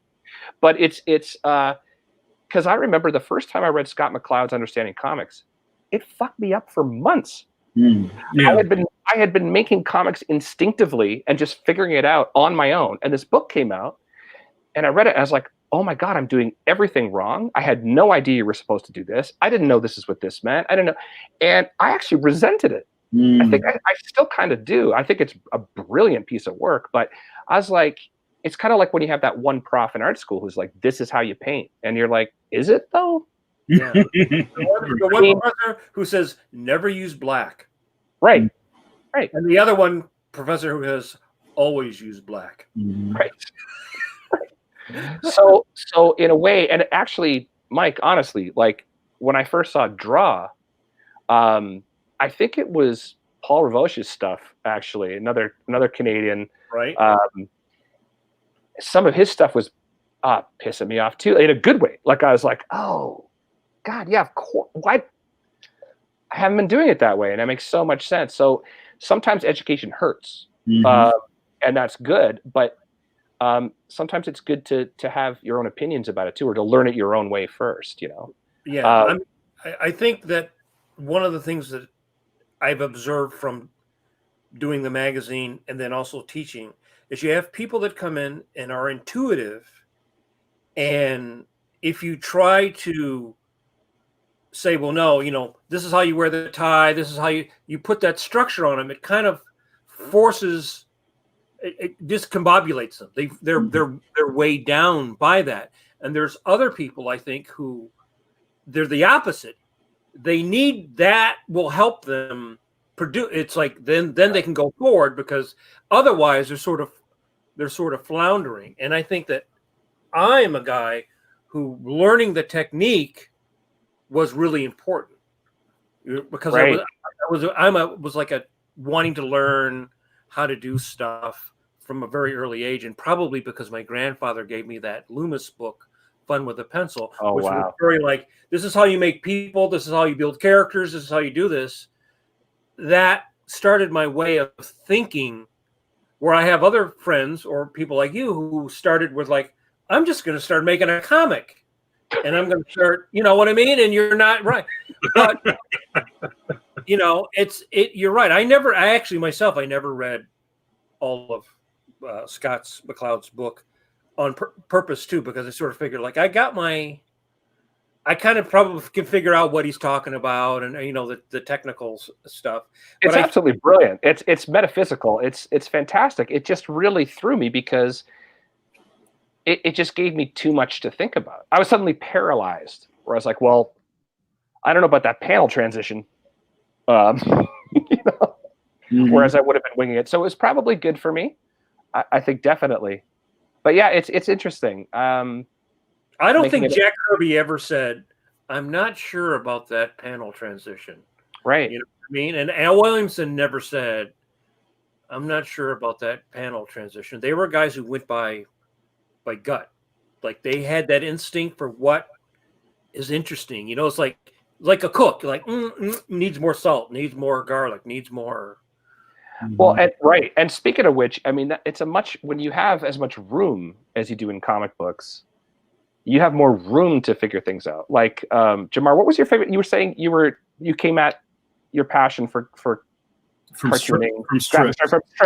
but it's because I remember the first time I read Scott McCloud's Understanding Comics, it fucked me up for months. Yeah. I had been making comics instinctively and just figuring it out on my own. And this book came out, and I read it, and I was like, oh my God, I'm doing everything wrong. I had no idea you were supposed to do this. I didn't know this is what this meant. I didn't know. And I actually resented it. I think I still kind of do. I think it's a brilliant piece of work, but I was like, it's kind of like when you have that one prof in art school who's like, this is how you paint. And you're like, is it though? Yeah. the one professor who says, never use black. Right. Right. And the other one professor who has always used black. Right. So in a way, and actually, Mike, honestly, like when I first saw Draw, I think it was Paul Ravoche's stuff, actually, another Canadian. Right. Some of his stuff was pissing me off too, in a good way. Like I was like, oh God, yeah, of course. Why? I haven't been doing it that way, and that makes so much sense. So sometimes education hurts, and that's good. But sometimes it's good to have your own opinions about it too, or to learn it your own way first. Yeah, I think that one of the things that I've observed from doing the magazine and then also teaching is you have people that come in and are intuitive, and if you try to say, well, no, this is how you wear the tie, this is how you put that structure on them, it kind of forces, it discombobulates them. They're weighed down by that. And there's other people, I think, who they're the opposite. They need that will help them produce. It's like then they can go forward, because otherwise they're sort of floundering. And I think that I am a guy who learning the technique was really important, because right. I was like wanting to learn how to do stuff from a very early age, and probably because my grandfather gave me that Loomis book, Fun with a Pencil, which was very like, this is how you make people, this is how you build characters, this is how you do this. That started my way of thinking, where I have other friends or people like you who started with like, I'm just going to start making a comic. And I'm going to start, you know what I mean? And you're not right. But, you're right. I never read all of Scott McCloud's book on purpose too, because I sort of figured like I kind of probably can figure out what he's talking about, and the technical stuff. It's absolutely brilliant. It's metaphysical. It's fantastic. It just really threw me, because it just gave me too much to think about. I was suddenly paralyzed, where I was like, well, I don't know about that panel transition. Whereas I would have been winging it. So it was probably good for me. I think definitely. But yeah, it's interesting. I don't think Jack Kirby ever said, I'm not sure about that panel transition. Right. You know what I mean? And Al Williamson never said, I'm not sure about that panel transition. They were guys who went by gut. Like they had that instinct for what is interesting. It's like a cook. You're like, needs more salt, needs more garlic, needs more. Well, right. And speaking of which, I mean, when you have as much room as you do in comic books, you have more room to figure things out. Like, Jamar, what was your favorite? You were saying you came at your passion for cartooning from strip.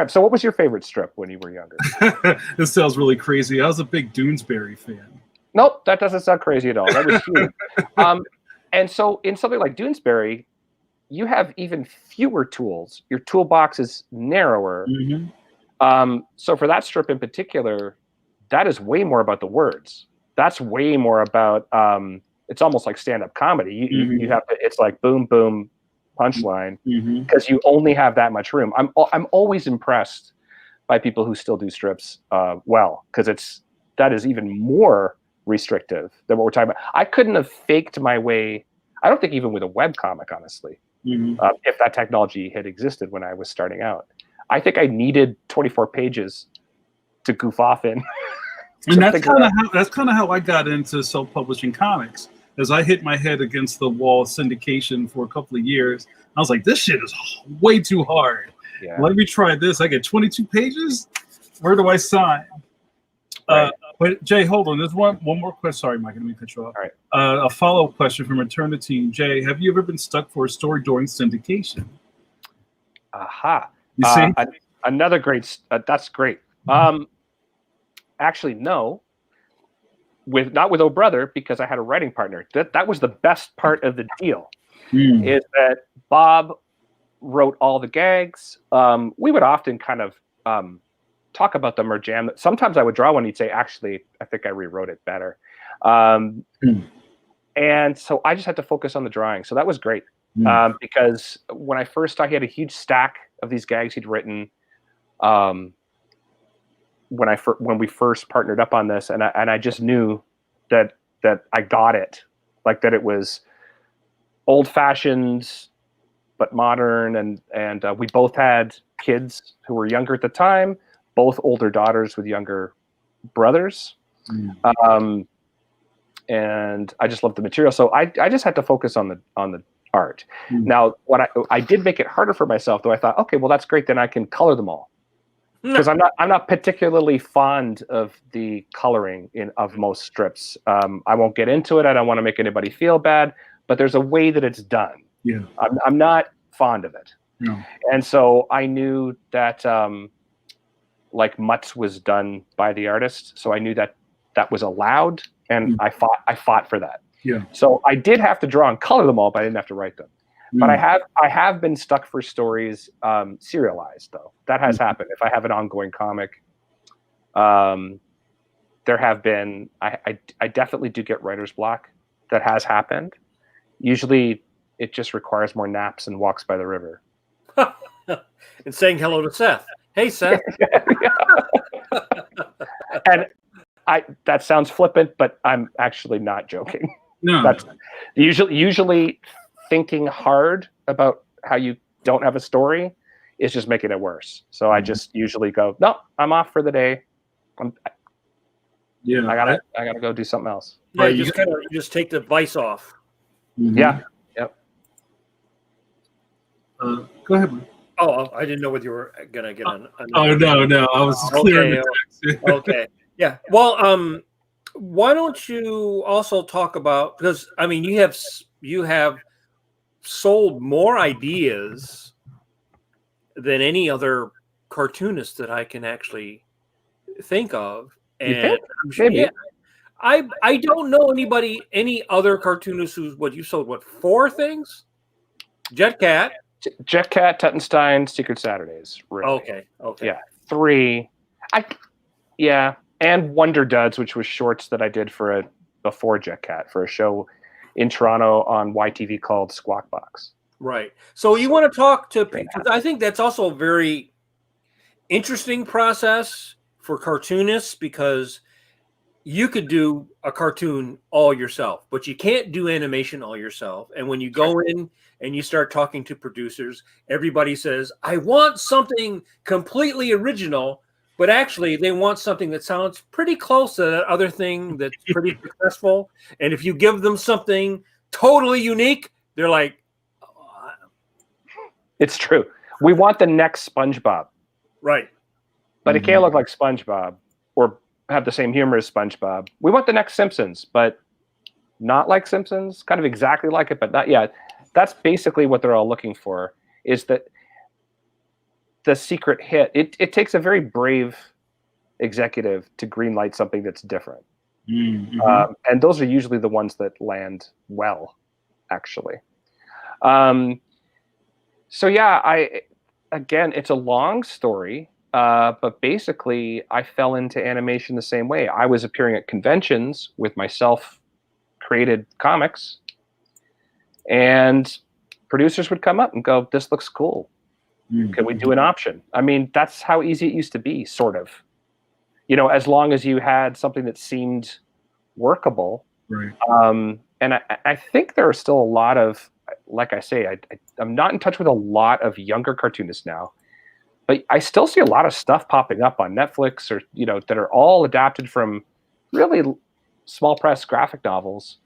So what was your favorite strip when you were younger? This sounds really crazy. I was a big Doonesbury fan. Nope, that doesn't sound crazy at all. That was huge. And so in something like Doonesbury, you have even fewer tools. Your toolbox is narrower. So for that strip in particular, that is way more about the words. That's way more about it's almost like stand-up comedy. You have to, it's like boom, boom, punchline, because you only have that much room. I'm always impressed by people who still do strips well, because that is even more restrictive than what we're talking about. I couldn't have faked my way. I don't think even with a web comic, honestly, if that technology had existed when I was starting out. I think I needed 24 pages to goof off in. And that's kind of how I got into self-publishing comics, as I hit my head against the wall of syndication for a couple of years. I was like, this shit is way too hard. Yeah. Let me try this. I get 22 pages. Where do I sign? Right. But Jay, hold on. There's one more question. Sorry, Mike. Let me cut you off. All right. A follow-up question from Return to Team. Jay, have you ever been stuck for a story during syndication? Aha. You see? Another great. That's great. Actually, no. Not with Oh Brother, because I had a writing partner. That was the best part of the deal. Is that Bob wrote all the gags. We would often kind of talk about them or jam. Sometimes I would draw one. He'd say, "Actually, I think I rewrote it better." And so I just had to focus on the drawing. So that was great because when I first started, he had a huge stack of these gags he'd written. When we first partnered up on this, and I just knew that I got it, like that it was old-fashioned but modern, and we both had kids who were younger at the time, both older daughters with younger brothers, and I just loved the material. So I just had to focus on the art. Now, what I did make it harder for myself, though. I thought, okay, well that's great, then I can color them all. Because I'm not particularly fond of the coloring of most strips. I won't get into it. I don't want to make anybody feel bad, but there's a way that it's done. Yeah, I'm not fond of it. No. And so I knew that like Mutz was done by the artist, so I knew that was allowed, and I fought for that. Yeah. So I did have to draw and color them all, but I didn't have to write them. But I have been stuck for stories serialized, though. That has happened. If I have an ongoing comic, there have been. I definitely do get writer's block. That has happened. Usually, it just requires more naps and walks by the river. And saying hello to Seth. Hey, Seth. And that sounds flippant, but I'm actually not joking. No. That's usually thinking hard about how you don't have a story is just making it worse. So I just usually go, no, I'm off for the day. I gotta go do something else. Yeah, you just take the vice off. Yeah. Yep. Go ahead, man. Oh, I didn't know whether you were gonna get on. Oh no, I was clearing the text. Okay. Yeah. Well, why don't you also talk about, because I mean you have sold more ideas than any other cartoonist that I can actually think of, and Maybe. I don't know any other cartoonist who's you sold 4 things? JETCAT, TUTENSTEIN, Secret Saturdays. Really. Okay. Yeah, 3. And Wonder Duds, which was shorts that I did before JETCAT for a show in Toronto on YTV called Squawk Box. Right. So you want to talk to, because I think that's also a very interesting process for cartoonists, because you could do a cartoon all yourself, but you can't do animation all yourself. And when you go in and you start talking to producers, everybody says, I want something completely original, but actually they want something that sounds pretty close to that other thing that's pretty successful. And if you give them something totally unique, they're like, oh. It's true. We want the next SpongeBob. Right. But it can't look like SpongeBob or have the same humor as SpongeBob. We want the next Simpsons, but not like Simpsons, kind of exactly like it, but not yet. That's basically what they're all looking for, is that the secret hit. It takes a very brave executive to greenlight something that's different. And those are usually the ones that land well, actually. So yeah, again, it's a long story. But basically, I fell into animation the same way. I was appearing at conventions with my self-created comics, and producers would come up and go, "This looks cool. Can we do an option?" I mean, that's how easy it used to be, sort of. You know, as long as you had something that seemed workable. Right. And I think there are still a lot of, like I say, I'm not in touch with a lot of younger cartoonists now, but I still see a lot of stuff popping up on Netflix or, you know, that are all adapted from really small press graphic novels.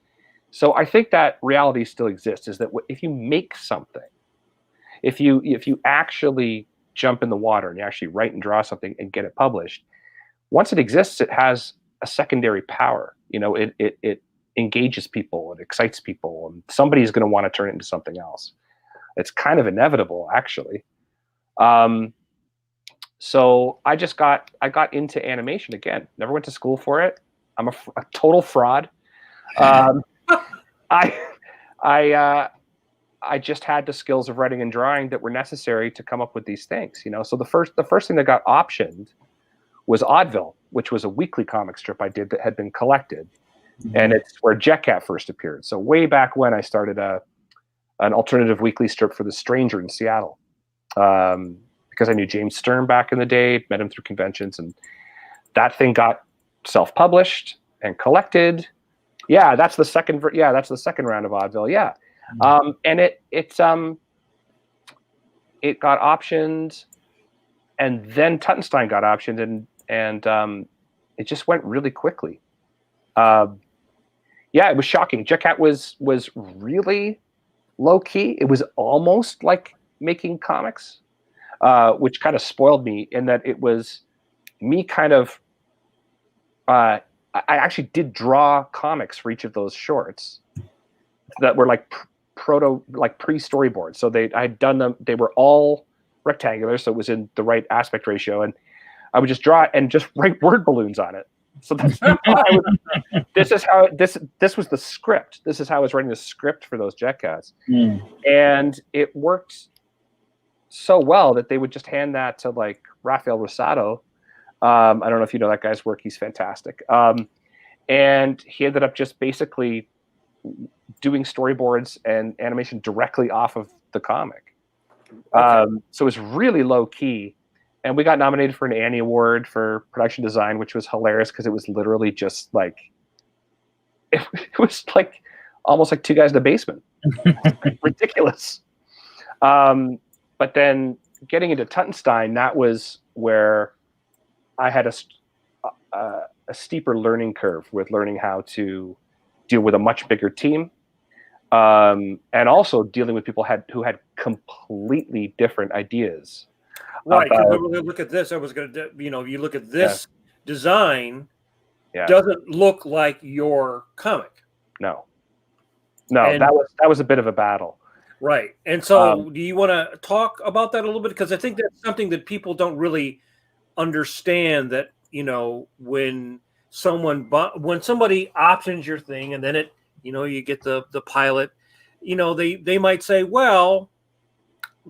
So I think that reality still exists, is that if you make something, if you actually jump in the water and you actually write and draw something and get it published, once it exists, it has a secondary power. You know, it engages people, it excites people, and somebody's going to want to turn it into something else. It's kind of inevitable, actually. So I got into animation again. Never went to school for it. I'm a total fraud. I just had the skills of writing and drawing that were necessary to come up with these things. You know, so the first thing that got optioned was Oddville, which was a weekly comic strip I did that had been collected. And it's where JETCAT first appeared. So way back when I started an alternative weekly strip for The Stranger in Seattle, because I knew James Stern back in the day, met him through conventions, and that thing got self-published and collected. Yeah, that's the second. That's the second round of Oddville. Yeah, and it got optioned, and then TUTENSTEIN got optioned, and it just went really quickly. Yeah, it was shocking. JETCAT was really low key. It was almost like making comics, which kind of spoiled me in that it was me kind of. I actually did draw comics for each of those shorts that were like pre-storyboard. So I had done them. They were all rectangular, so it was in the right aspect ratio, and I would just draw it and just write word balloons on it. So that's this was the script. This is how I was writing the script for those JETCATs. And it worked so well that they would just hand that to like Rafael Rosado. I don't know if you know that guy's work. He's fantastic. And he ended up just basically doing storyboards and animation directly off of the comic. So it was really low key. And we got nominated for an Annie Award for production design, which was hilarious because it was literally just like, it was like almost like two guys in the basement. Ridiculous. But then getting into TUTENSTEIN, that was where I had a steeper learning curve with learning how to deal with a much bigger team, and also dealing with people who had completely different ideas. Right. We're going to look at this. I was going to, you look at this design, doesn't look like your comic. No, that was a bit of a battle. Right. And so do you want to talk about that a little bit? Because I think that's something that people don't really understand, that, when somebody options your thing and then it, you get the pilot, they might say, well,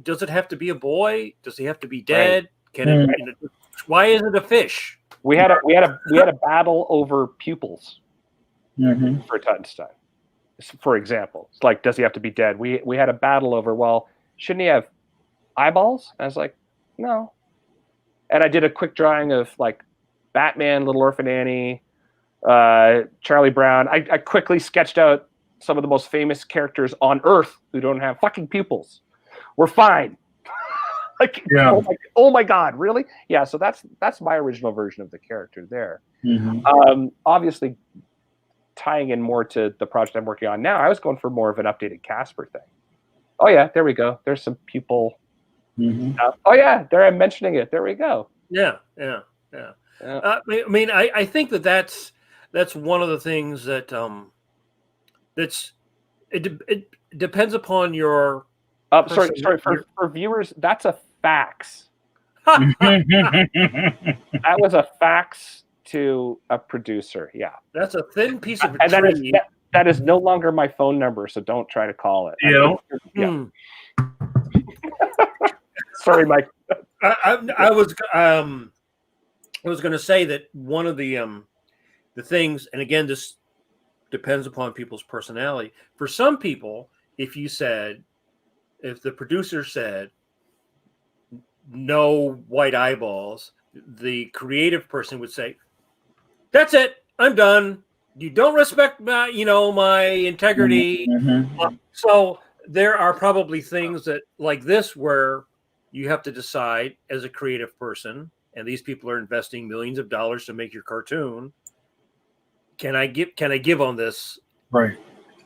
does it have to be a boy? Does he have to be dead? Right. Can it? Why is it a fish? We had a battle over pupils for TUTENSTEIN, for example. It's like, does he have to be dead? We had a battle over, well, shouldn't he have eyeballs? And I was like, no. And I did a quick drawing of like Batman, Little Orphan Annie, Charlie Brown. I quickly sketched out some of the most famous characters on Earth who don't have fucking pupils. We're fine. Oh my God, really? Yeah, so that's my original version of the character there. Obviously, tying in more to the project I'm working on now, I was going for more of an updated Casper thing. Oh yeah, there we go. There's some pupil. Oh yeah, there I'm mentioning it. There we go. Yeah. I mean, I think that's one of the things that it depends upon your. Sorry. For viewers, that's a fax. That was a fax to a producer. Yeah, that's a thin piece of. And that is no longer my phone number, so don't try to call it. Yeah. Sorry, Mike. I was going to say that one of the things, and again, this depends upon people's personality. For some people, if the producer said no white eyeballs, the creative person would say, "That's it, I'm done. You don't respect my integrity." Mm-hmm. So there are probably things that like this where you have to decide as a creative person, and these people are investing millions of dollars to make your cartoon. Can I give on this? Right.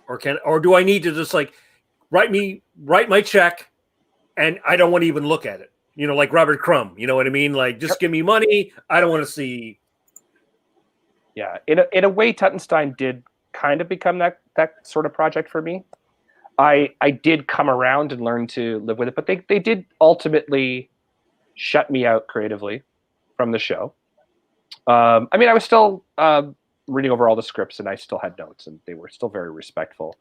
Or do I need to just like write my check and I don't want to even look at it? Like Robert Crumb, you know what I mean? Like, just give me money. I don't want to see. Yeah, in a way, Tutenstein did kind of become that sort of project for me. I did come around and learn to live with it, but they did ultimately shut me out creatively from the show. I mean, I was still reading over all the scripts, and I still had notes, and they were still very respectful.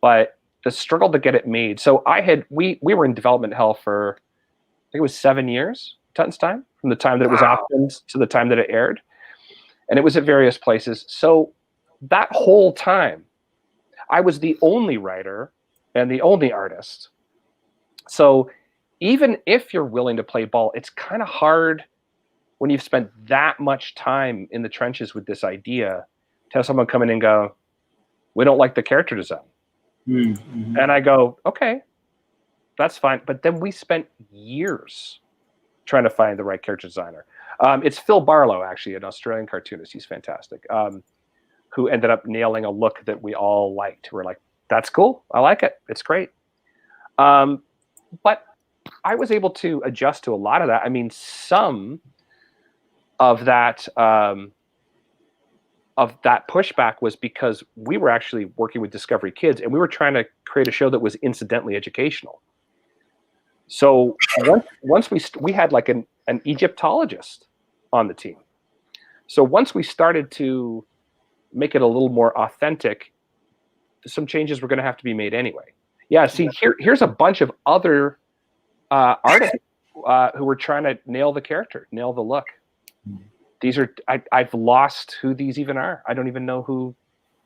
But the struggle to get it made. So we were in development hell for, I think it was 7 years, Tutenstein, from the time that it was optioned to the time that it aired. And it was at various places. So that whole time, I was the only writer and the only artist. So even if you're willing to play ball, it's kind of hard when you've spent that much time in the trenches with this idea to have someone come in and go, "We don't like the character design." Mm-hmm. And I go, "Okay, that's fine." But then we spent years trying to find the right character designer. It's Phil Barlow, actually, an Australian cartoonist. He's fantastic. Who ended up nailing a look that we all liked. We're like, "That's cool. I like it. It's great." But I was able to adjust to a lot of that. I mean, some of that pushback was because we were actually working with Discovery Kids, and we were trying to create a show that was incidentally educational. So once we had like an Egyptologist on the team. So once we started to make it a little more authentic, some changes were going to have to be made anyway. Yeah, see, here's a bunch of other artists who were trying to nail the character, nail the look. These are I've lost who these even are. I don't even know who.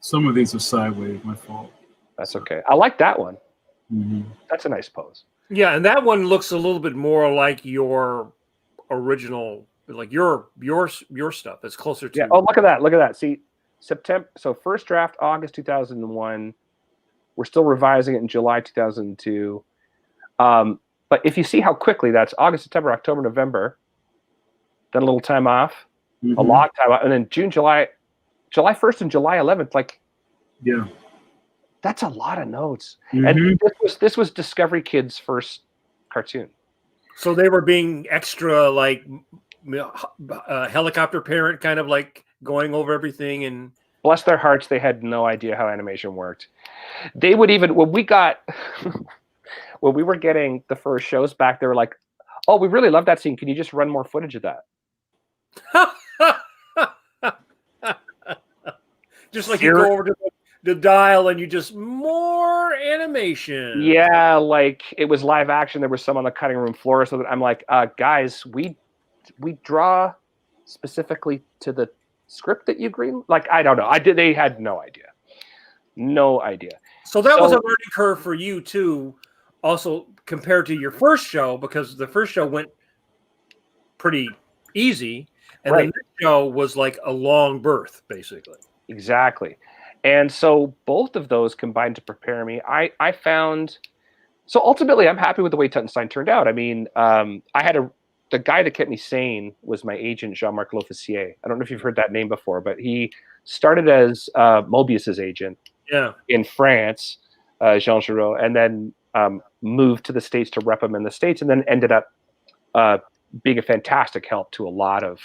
Some of these are sideways. My fault. That's okay. I like that one. Mm-hmm. That's a nice pose. Yeah, and that one looks a little bit more like your original, like your stuff. It's closer to. Yeah. Oh, look at that! Look at that. See, September. So first draft August 2001. We're still revising it in July 2002. But if you see how quickly that's August, September, October, November, then a little time off, a long time off, and then June, July 1st and July 11th. Like, yeah, that's a lot of notes. And this was Discovery Kids' first cartoon. So they were being extra like helicopter parent, kind of like going over everything. And bless their hearts, they had no idea how animation worked. They would even when we were getting the first shows back, they were like, "Oh, we really love that scene. Can you just run more footage of that?" Just like you go over to the dial and you just more animation. Yeah, like it was live action. There was some on the cutting room floor. So I'm like, guys, we draw specifically to the script that you agree. Like, I don't know. They had no idea. No idea. So that was a learning curve for you too, also compared to your first show, because the first show went pretty easy, and then this show was like a long birth, basically. Exactly. And so both of those combined to prepare me. I found, so ultimately I'm happy with the way Tutenstein turned out. I mean, I had the guy that kept me sane was my agent, Jamar. I don't know if you've heard that name before, but he started as Mobius's agent in France, Jean Giraud, and then moved to the States to rep him in the States, and then ended up being a fantastic help to a lot of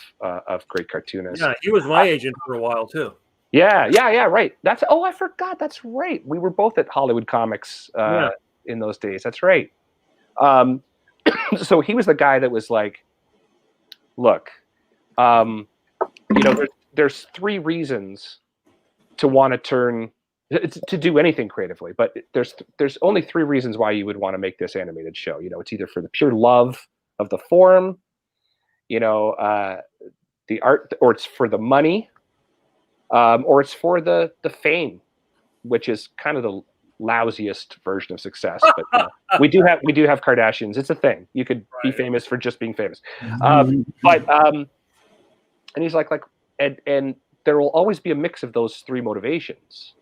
great cartoonists. Yeah, he was my agent for a while too. Yeah, right. I forgot. That's right. We were both at Hollywood Comics in those days. That's right. So he was the guy that was like, "Look, there's 3 reasons to want to do anything creatively, but there's only 3 reasons why you would want to make this animated show. It's either for the pure love of the form, the art, or it's for the money, or it's for the fame, which is kind of the lousiest version of success. But we do have Kardashians. It's a thing. You could be famous for just being famous. And he's like, and there will always be a mix of those three motivations,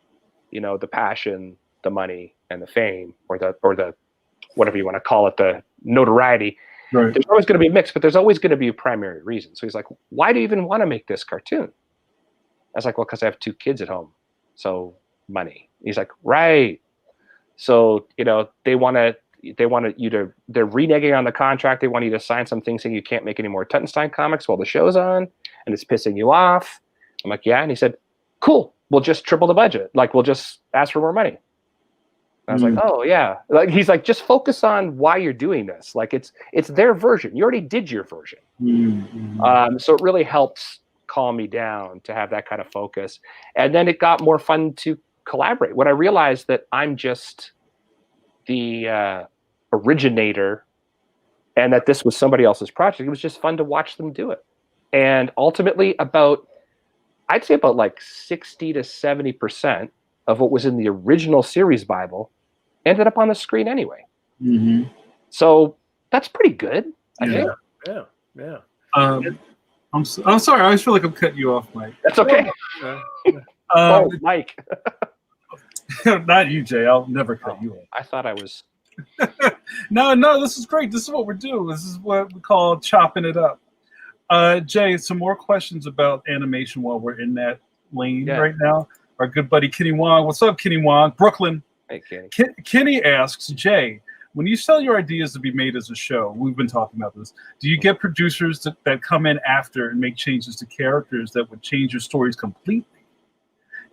the passion, the money, and the fame, or the whatever you want to call it, the notoriety. Right. There's always going to be a mix, but there's always going to be a primary reason. So he's like, why do you even want to make this cartoon? I was like, well, because I have 2 kids at home. So money. He's like, right. So, they want you to, they're reneging on the contract. They want you to sign some things saying you can't make any more Tutenstein comics while the show's on, and it's pissing you off. I'm like, yeah. And he said, cool. We'll just triple the budget. Like, we'll just ask for more money. I was like, oh yeah. Like, he's like, just focus on why you're doing this. Like, it's their version. You already did your version. So it really helps calm me down to have that kind of focus. And then it got more fun to collaborate when I realized that I'm just the originator, and that this was somebody else's project. It was just fun to watch them do it. And ultimately, I'd say about like 60 to 70% of what was in the original series Bible ended up on the screen anyway. So that's pretty good, I think. Yeah. I'm sorry. I always feel like I'm cutting you off, Mike. That's okay. Mike. Not you, Jay. I'll never cut you off. I thought I was. No, this is great. This is what we're doing. This is what we call chopping it up. Jay, some more questions about animation while we're in that lane right now. Our good buddy Kenny Wong. What's up, Kenny Wong? Brooklyn. Hey, Kenny. Kenny asks, Jay, when you sell your ideas to be made as a show, we've been talking about this, do you get producers that come in after and make changes to characters that would change your stories completely?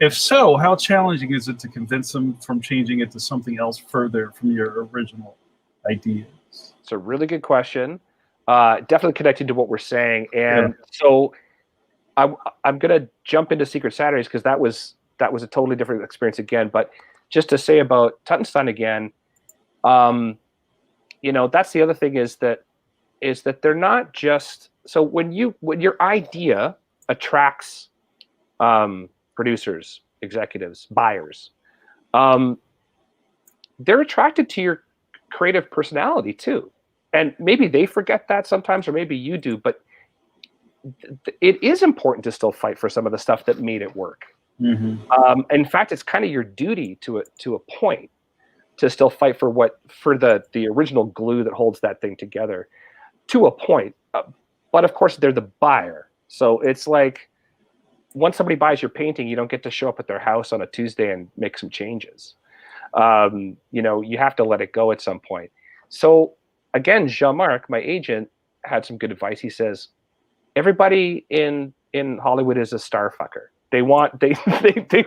If so, how challenging is it to convince them from changing it to something else further from your original ideas? It's a really good question. Definitely connected to what we're saying. And so I'm going to jump into Secret Saturdays because that was a totally different experience again. But just to say about Tutenstein again, that's the other thing is that they're not just, so when your idea attracts producers, executives, buyers, they're attracted to your creative personality too. And maybe they forget that sometimes, or maybe you do, but it is important to still fight for some of the stuff that made it work. In fact, it's kind of your duty to a point to still fight for the original glue that holds that thing together to a point. But of course, they're the buyer. So it's like, once somebody buys your painting, you don't get to show up at their house on a Tuesday and make some changes. You have to let it go at some point. So again, Jamar, my agent, had some good advice. He says, everybody in Hollywood is a star fucker. They want they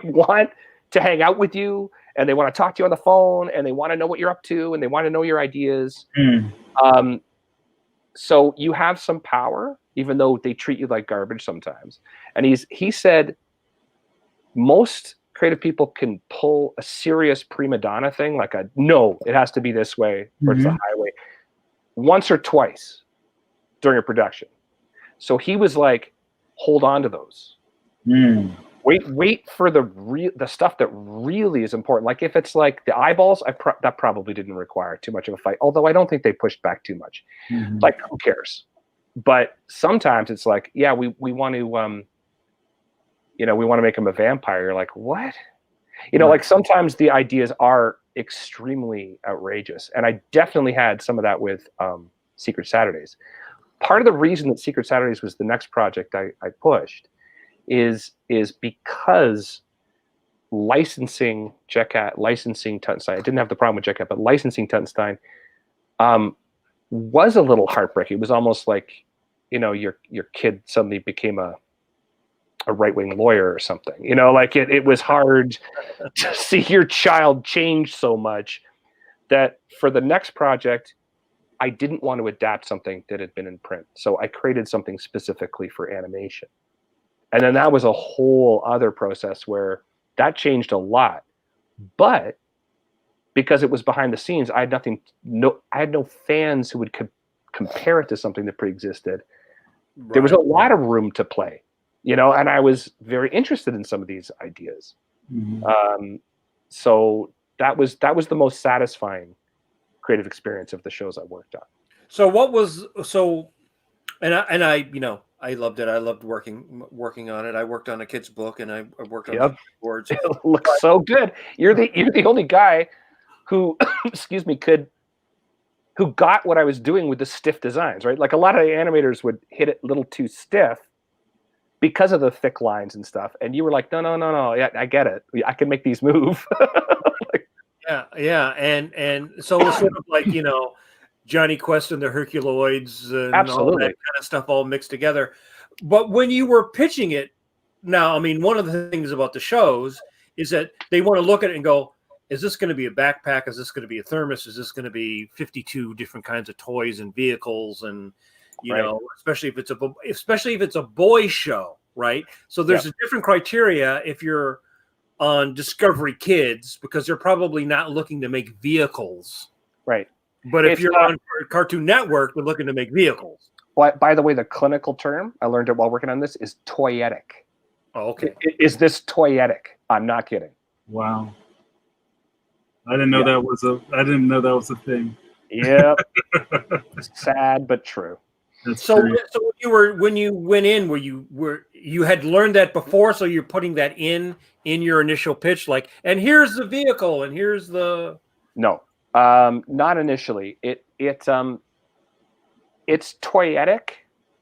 want to hang out with you, and they want to talk to you on the phone, and they want to know what you're up to, and they want to know your ideas. So you have some power, even though they treat you like garbage sometimes. And he said most creative people can pull a serious prima donna thing, like no, it has to be this way, or it's the highway, once or twice during a production. So he was like, hold on to those. Wait for the stuff that really is important. Like if it's like the eyeballs, that probably didn't require too much of a fight. Although I don't think they pushed back too much. Like who cares? But sometimes it's like, yeah, we want to, we want to make him a vampire. You're like, what? Like sometimes the ideas are extremely outrageous, and I definitely had some of that with Secret Saturdays. Part of the reason that Secret Saturdays was the next project I pushed is because licensing JETCAT, licensing Tutenstein, I didn't have the problem with JETCAT, but licensing Tutenstein was a little heartbreaking. It was almost like, your kid suddenly became a right-wing lawyer or something. Like it was hard to see your child change so much that for the next project, I didn't want to adapt something that had been in print. So I created something specifically for animation. And then that was a whole other process where that changed a lot. But because it was behind the scenes, I had no fans who would compare it to something that pre-existed, there was a lot of room to play, you know, and I was very interested in some of these ideas. So that was the most satisfying creative experience of the shows I worked on. So I you know, I loved it. I loved working on it. I worked on a kid's book, and I worked on boards. It looks so good. You're the only guy who excuse me who got what I was doing with the stiff designs, right? Like a lot of animators would hit it a little too stiff because of the thick lines and stuff. And you were like, no. Yeah, I get it. I can make these move. Yeah. And so it was sort of like, you know, Johnny Quest and the Herculoids and all that kind of stuff all mixed together. But when you were pitching it, now, I mean, one of the things about the shows is that they want to look at it and go, is this going to be a backpack? Is this going to be a thermos? Is this going to be 52 different kinds of toys and vehicles? And, you know, especially if it's a boy show, right? So there's a different criteria if you're on Discovery Kids, because they're probably not looking to make vehicles. Right. But if you're on Cartoon Network, they're looking to make vehicles. By the way, the clinical term, I learned it while working on this, is toyetic. Oh, okay. Is this toyetic? I'm not kidding. Wow. I didn't know that was a thing. Yeah. Sad but true. So when you went in, you had learned that before, so you're putting that in your initial pitch, like, and here's the vehicle, and here's the. No, not initially. It's toyetic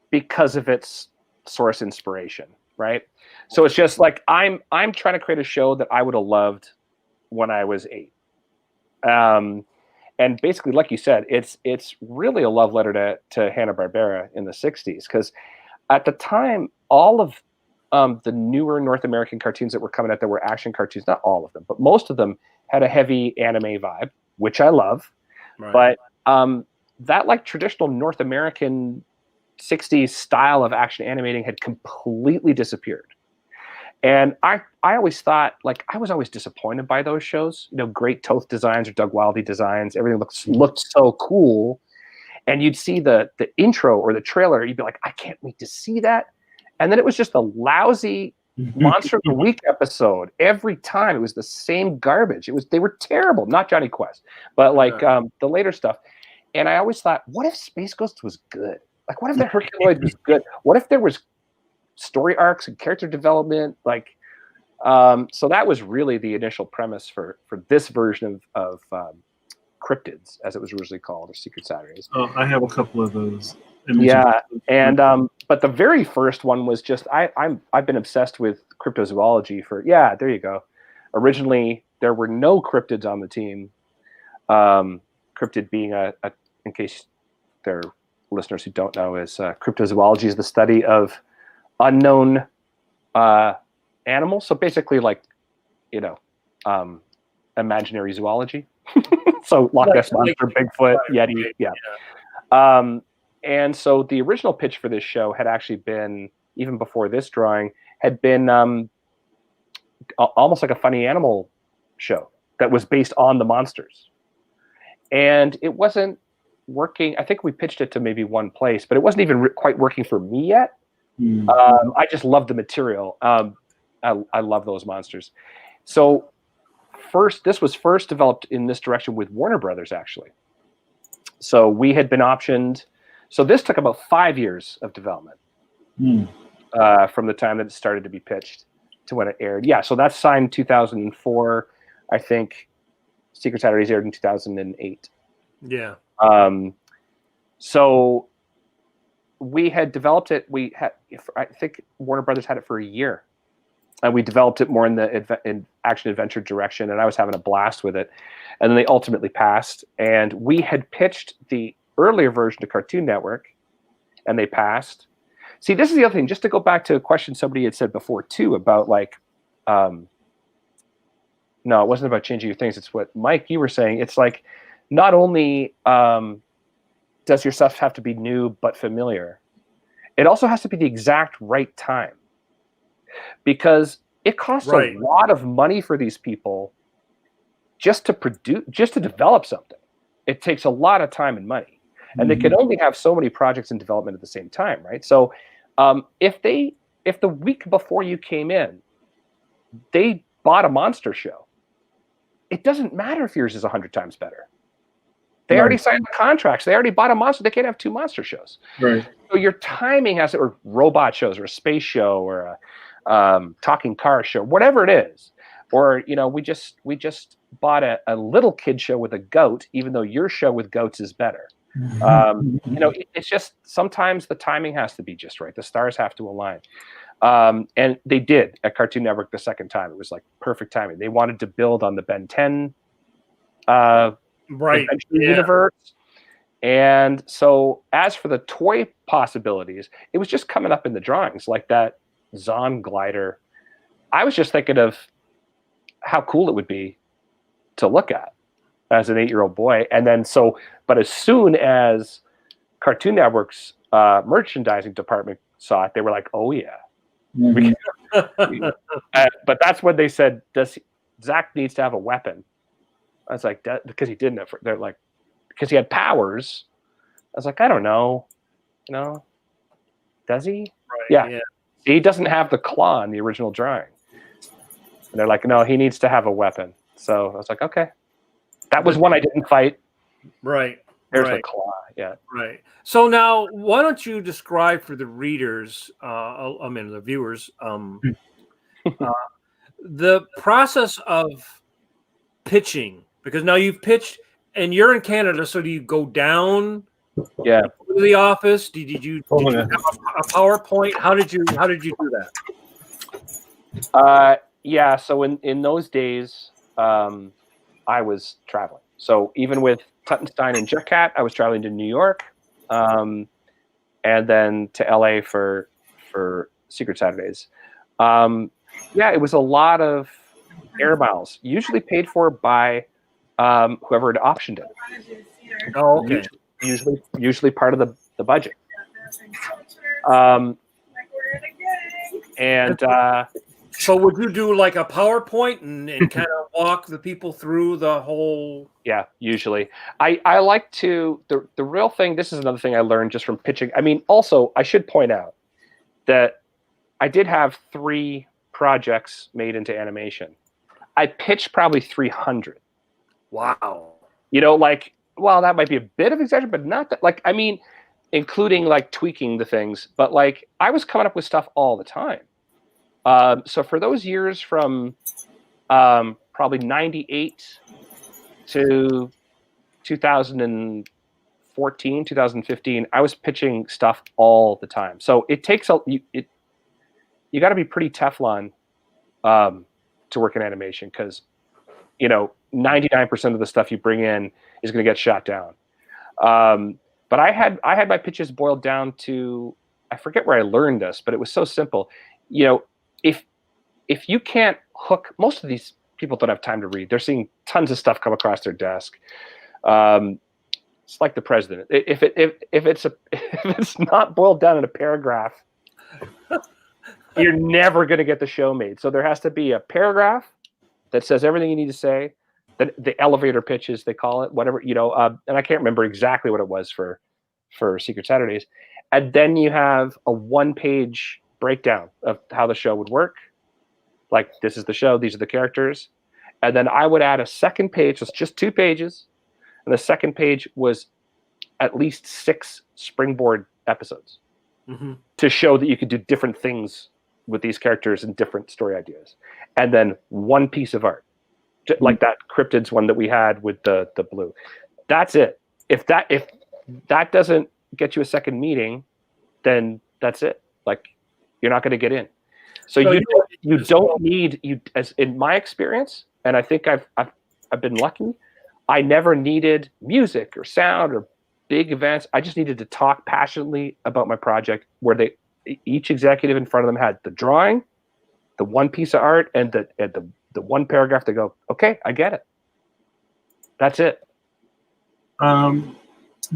because of its source inspiration, right? So it's just like I'm trying to create a show that I would have loved when I was 8. And basically, like you said, it's really a love letter to Hanna-Barbera in the 60s, because at the time, all of the newer North American cartoons that were coming out that were action cartoons, not all of them, but most of them had a heavy anime vibe, which I love. Right. But that like traditional North American 60s style of action animating had completely disappeared. And I always thought, like, I was always disappointed by those shows. You know, Great Toth designs or Doug Wildey designs, everything looked so cool. And you'd see the intro or the trailer, you'd be like, I can't wait to see that. And then it was just a lousy Monster of the Week episode. Every time it was the same garbage. They were terrible. Not Johnny Quest, but like the later stuff. And I always thought, what if Space Ghost was good? Like, what if the Herculoid was good? What if there was story arcs and character development? Like, so that was really the initial premise for this version of Cryptids, as it was originally called, or Secret Saturdays. Oh, I have a couple of those images. Yeah, and but the very first one was just I've been obsessed with cryptozoology for there you go. Originally, there were no cryptids on the team. Cryptid being in case there are listeners who don't know, is cryptozoology is the study of unknown animals. So basically, like, you know, imaginary zoology. So Loch Ness Monster, Bigfoot, Yeti, and so the original pitch for this show had actually been, even before this drawing, had been almost like a funny animal show that was based on the monsters. And it wasn't working. I think we pitched it to maybe one place, but it wasn't even quite working for me yet. I just loved the material. I love those monsters. So this was first developed in this direction with Warner Brothers, actually. So we had been optioned. So this took about 5 years of development from the time that it started to be pitched to when it aired. Yeah, so that's signed 2004. I think Secret Saturdays aired in 2008. Yeah. So we had developed it. I think Warner Brothers had it for a year. And we developed it more in the action adventure direction, and I was having a blast with it. And then they ultimately passed. And we had pitched the earlier version to Cartoon Network, and they passed. See, this is the other thing, just to go back to a question somebody had said before, too, about like, no, it wasn't about changing your things. It's what, Mike, you were saying. It's like, not only does your stuff have to be new but familiar, it also has to be the exact right time. Because it costs a lot of money for these people just to develop something. It takes a lot of time and money. and they can only have so many projects in development at the same time, right? So if the week before you came in, they bought a monster show, it doesn't matter if yours is 100 times better. They already signed the contracts. They already bought a monster. They can't have 2 monster shows. Right. So your timing has to, or robot shows, or a space show, or a talking car show, whatever it is. Or, you know, we just bought a little kid show with a goat, even though your show with goats is better. You know, it's just sometimes the timing has to be just right. The stars have to align. And they did at Cartoon Network the second time. It was like perfect timing. They wanted to build on the Ben 10 universe. And so as for the toy possibilities, it was just coming up in the drawings, like that Zon glider. I was just thinking of how cool it would be to look at as an 8-year-old boy. And then but as soon as Cartoon Network's merchandising department saw it, they were like, oh yeah. But that's when they said, Zach needs to have a weapon. I was like, because he didn't. They're like, because he had powers. I was like, I don't know. You know, does he? Right, yeah. He doesn't have the claw in the original drawing. And they're like, no, he needs to have a weapon. So I was like, okay. That was one I didn't fight. Right. There's the claw. Yeah. Right. So now, why don't you describe for the readers, the viewers, the process of pitching? Because now you've pitched, and you're in Canada, so do you go down to the office? Did you have a PowerPoint? How did you do that? Yeah, so in those days, I was traveling. So even with TUTENSTEIN and JETCAT, I was traveling to New York, and then to LA for Secret Saturdays. It was a lot of air miles, usually paid for by whoever had optioned it. Oh, okay. Usually part of the budget. So would you do like a PowerPoint and kind of walk the people through the whole? Yeah, usually. I like to, the real thing, this is another thing I learned just from pitching. I mean, also, I should point out that I did have 3 projects made into animation. I pitched probably 300. Wow. You know, like, well, that might be a bit of exaggeration, but not that, like, I mean, including like tweaking the things, but like I was coming up with stuff all the time. So for those years from probably 98 to 2014, 2015, I was pitching stuff all the time. So it takes you got to be pretty Teflon to work in animation, because, you know, 99% of the stuff you bring in is going to get shot down. But I had my pitches boiled down to, I forget where I learned this, but it was so simple. You know, if you can't hook, most of these people don't have time to read. They're seeing tons of stuff come across their desk. It's like the president. If it's not boiled down in a paragraph, you're never going to get the show made. So there has to be a paragraph that says everything you need to say. The elevator pitches, they call it, whatever, you know, and I can't remember exactly what it was for Secret Saturdays. And then you have a 1-page breakdown of how the show would work. Like, this is the show, these are the characters. And then I would add a second page, so it's just 2 pages. And the second page was at least 6 springboard episodes to show that you could do different things with these characters and different story ideas. And then 1 piece of art. Like that cryptids one that we had with the blue. That's it. If that doesn't get you a second meeting, then that's it. Like, you're not going to get in. So you don't need, as in my experience, and I think I've been lucky, I never needed music or sound or big events. I just needed to talk passionately about my project, where each executive in front of them had the drawing, the 1 piece of art, and the 1 paragraph to go, okay, I get it. That's it.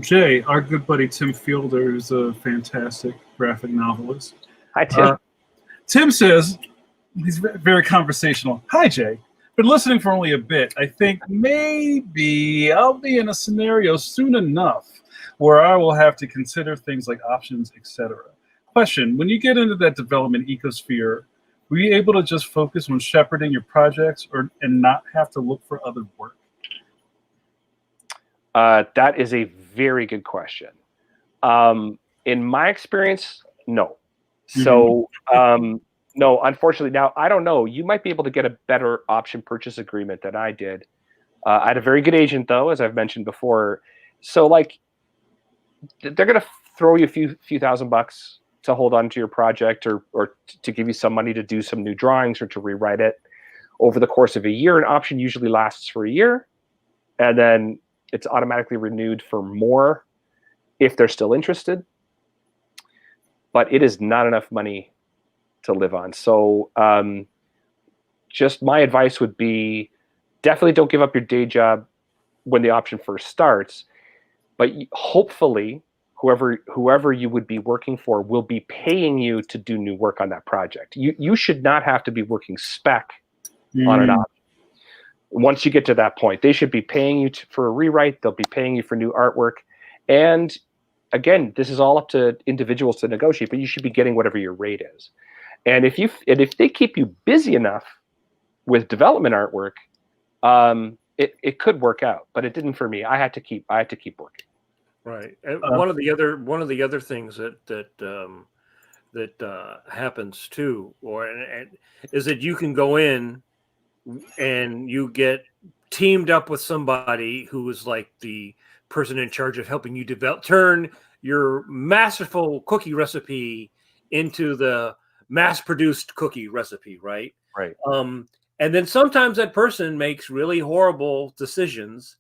Jay, our good buddy Tim Fielder is a fantastic graphic novelist. Hi, Tim. Tim says, he's very conversational. Hi, Jay. Been listening for only a bit. I think maybe I'll be in a scenario soon enough where I will have to consider things like options, etc. Question: when you get into that development ecosphere, were you able to just focus on shepherding your projects and not have to look for other work? That is a very good question. In my experience, no. So, no, unfortunately. Now, I don't know. You might be able to get a better option purchase agreement than I did. I had a very good agent, though, as I've mentioned before. So, like, they're going to throw you a few $1,000 to hold on to your project, or to give you some money to do some new drawings or to rewrite it over the course of a year. An option usually lasts for a year, and then it's automatically renewed for more if they're still interested. But it is not enough money to live on. So just my advice would be, definitely don't give up your day job when the option first starts. But hopefully, whoever you would be working for will be paying you to do new work on that project. You should not have to be working spec on an option. Once you get to that point, they should be paying you for a rewrite. They'll be paying you for new artwork. And again, this is all up to individuals to negotiate, but you should be getting whatever your rate is. And if they keep you busy enough with development artwork, it could work out. But it didn't for me. I had to keep working. Right. And one of the other things that happens too, is that you can go in and you get teamed up with somebody who is like the person in charge of helping you turn your masterful cookie recipe into the mass-produced cookie recipe, right? Right. And then sometimes that person makes really horrible decisions,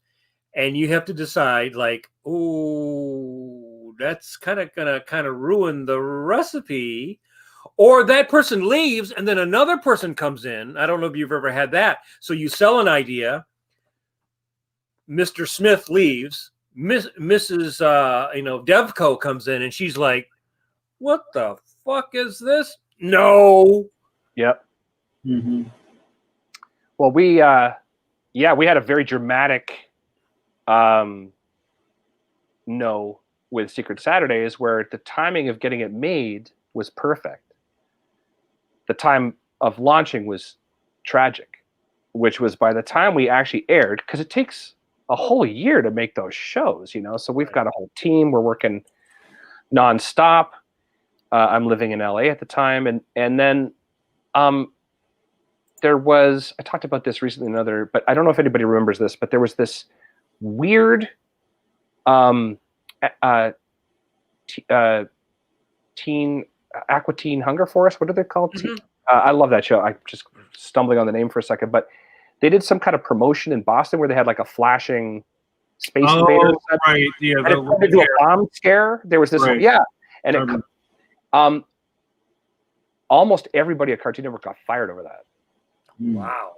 and you have to decide, like, oh, that's gonna ruin the recipe. Or that person leaves and then another person comes in. I don't know if you've ever had that. So you sell an idea. Mr. Smith leaves. Mrs. Devco comes in and she's like, "What the fuck is this?" No. Yep. Well, we had a very dramatic no with Secret Saturdays, where the timing of getting it made was perfect. The time of launching was tragic, which was by the time we actually aired, because it takes a whole year to make those shows, So we've got a whole team. We're working nonstop. I'm living in LA at the time, and then there was, I talked about this recently in another, but I don't know if anybody remembers this, but there was this weird Aqua Teen Hunger Force. What are they called? I love that show. I just stumbling on the name for a second, but they did some kind of promotion in Boston where they had like a flashing space invader. Right. Yeah. And it turned into a bomb scare. There was this, and it, almost everybody at Cartoon Network got fired over that. Wow.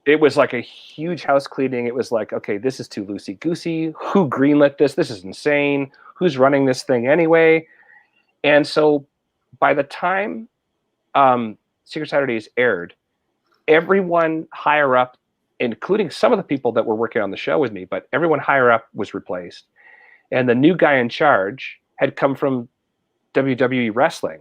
It was like a huge house cleaning. It was like, okay, this is too loosey-goosey. Who greenlit this? This is insane. Who's running this thing anyway? And so by the time Secret Saturdays aired, everyone higher up, including some of the people that were working on the show with me, but everyone higher up was replaced. And the new guy in charge had come from WWE wrestling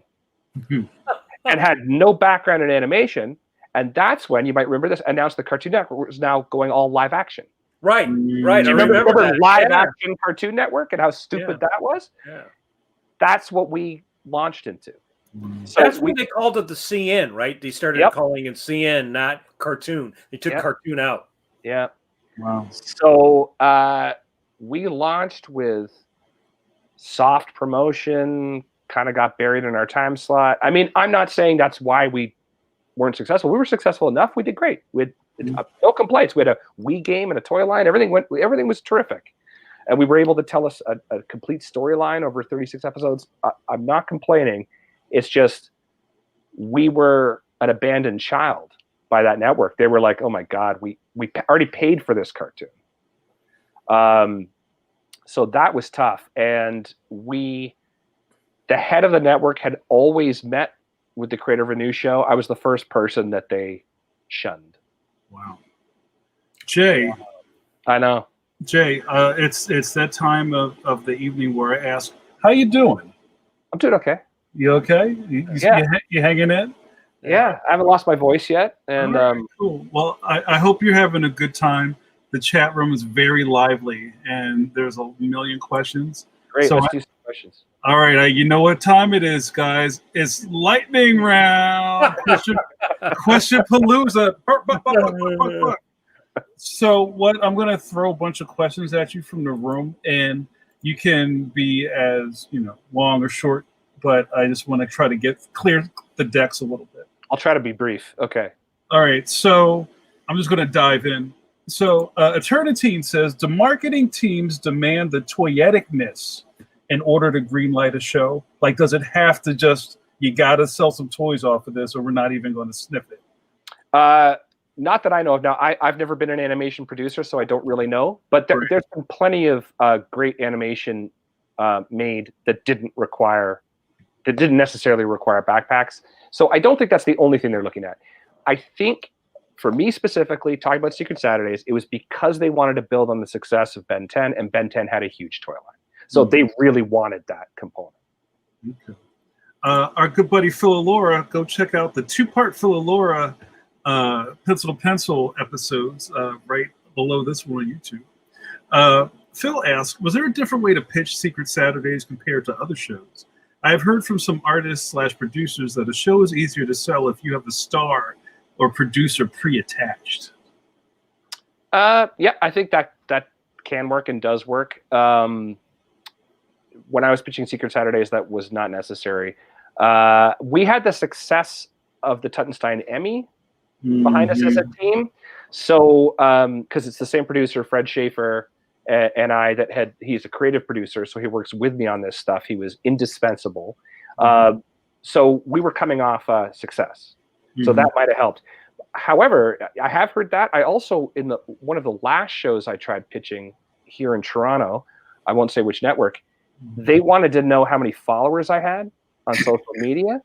and had no background in animation. And that's when, you might remember this, announced the Cartoon Network was now going all live action. Right. Do you remember live action Cartoon Network and how stupid that was? Yeah. That's what we launched into. So that's what they called it, the CN, right? They started calling it CN, not cartoon. They took cartoon out. Yeah. Wow. So we launched with soft promotion, kind of got buried in our time slot. I mean, I'm not saying that's why we weren't successful. We were successful enough. We did great. We had no complaints. We had a Wii game and a toy line. Everything was terrific. And we were able to tell us a complete storyline over 36 episodes. I'm not complaining. It's just we were an abandoned child by that network. They were like, oh my God, we already paid for this cartoon. So that was tough. And the head of the network had always met with the creator of a new show. I was the first person that they shunned. Wow. Jay. I know. Jay, it's that time of the evening where I ask, "How you doing? I'm doing okay. You okay? Yeah. You hanging in?" Yeah, I haven't lost my voice yet, and All right, cool. Well, I hope you're having a good time. The chat room is very lively, and there's a million questions. great. So, Let's do some questions. all right, you know what time it is, guys? It's lightning round. Question palooza. So, what I'm going to throw a bunch of questions at you from the room, and you can be as long or short. But I just want to try to clear the decks a little bit. I'll try to be brief. Okay. All right, so I'm just going to dive in. So, Eternity says, do marketing teams demand the toyeticness in order to greenlight a show? Like, does it have to you got to sell some toys off of this, or we're not even going to sniff it? Not that I know of. Now, I've never been an animation producer, so I don't really know. But there's been plenty of great animation made that didn't necessarily require backpacks. So I don't think that's the only thing they're looking at. I think, for me specifically, talking about Secret Saturdays, it was because they wanted to build on the success of Ben 10, and Ben 10 had a huge toy line. So they really wanted that component. Okay. Our good buddy Philolora, go check out the two-part Philolora Pencil to Pencil episodes right below this one on YouTube. Phil asked, was there a different way to pitch Secret Saturdays compared to other shows? I've heard from some artists/producers that a show is easier to sell if you have the star or producer pre-attached. Yeah, I think that can work and does work. When I was pitching Secret Saturdays, that was not necessary. We had the success of the TUTENSTEIN Emmy behind us as a team. So, because it's the same producer, Fred Schaefer, and I, he's a creative producer, so he works with me on this stuff. He was indispensable. So we were coming off success. So that might have helped. However, I have heard that. I also, in one of the last shows I tried pitching here in Toronto, I won't say which network, they wanted to know how many followers I had on social media,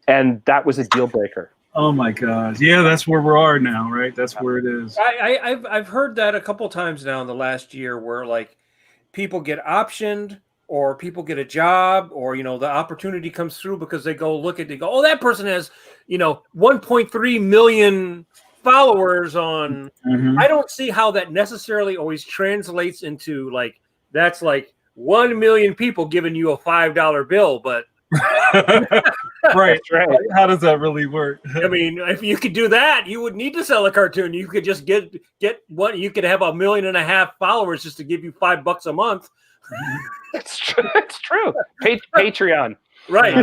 and that was a deal breaker. Oh my God! Yeah, that's where we are now, right? That's where it is. I've heard that a couple times now in the last year, where like people get optioned, or people get a job, or the opportunity comes through because they go look at, they go, oh, that person has 1.3 million followers on. I don't see how that necessarily always translates into like that's like 1 million people giving you a $5 bill, but right. How does that really work? I mean, if you could do that, you would need to sell a cartoon. You could just get one. You could have 1.5 million followers just to give you $5 a month. It's true. It's true. Patreon. Right.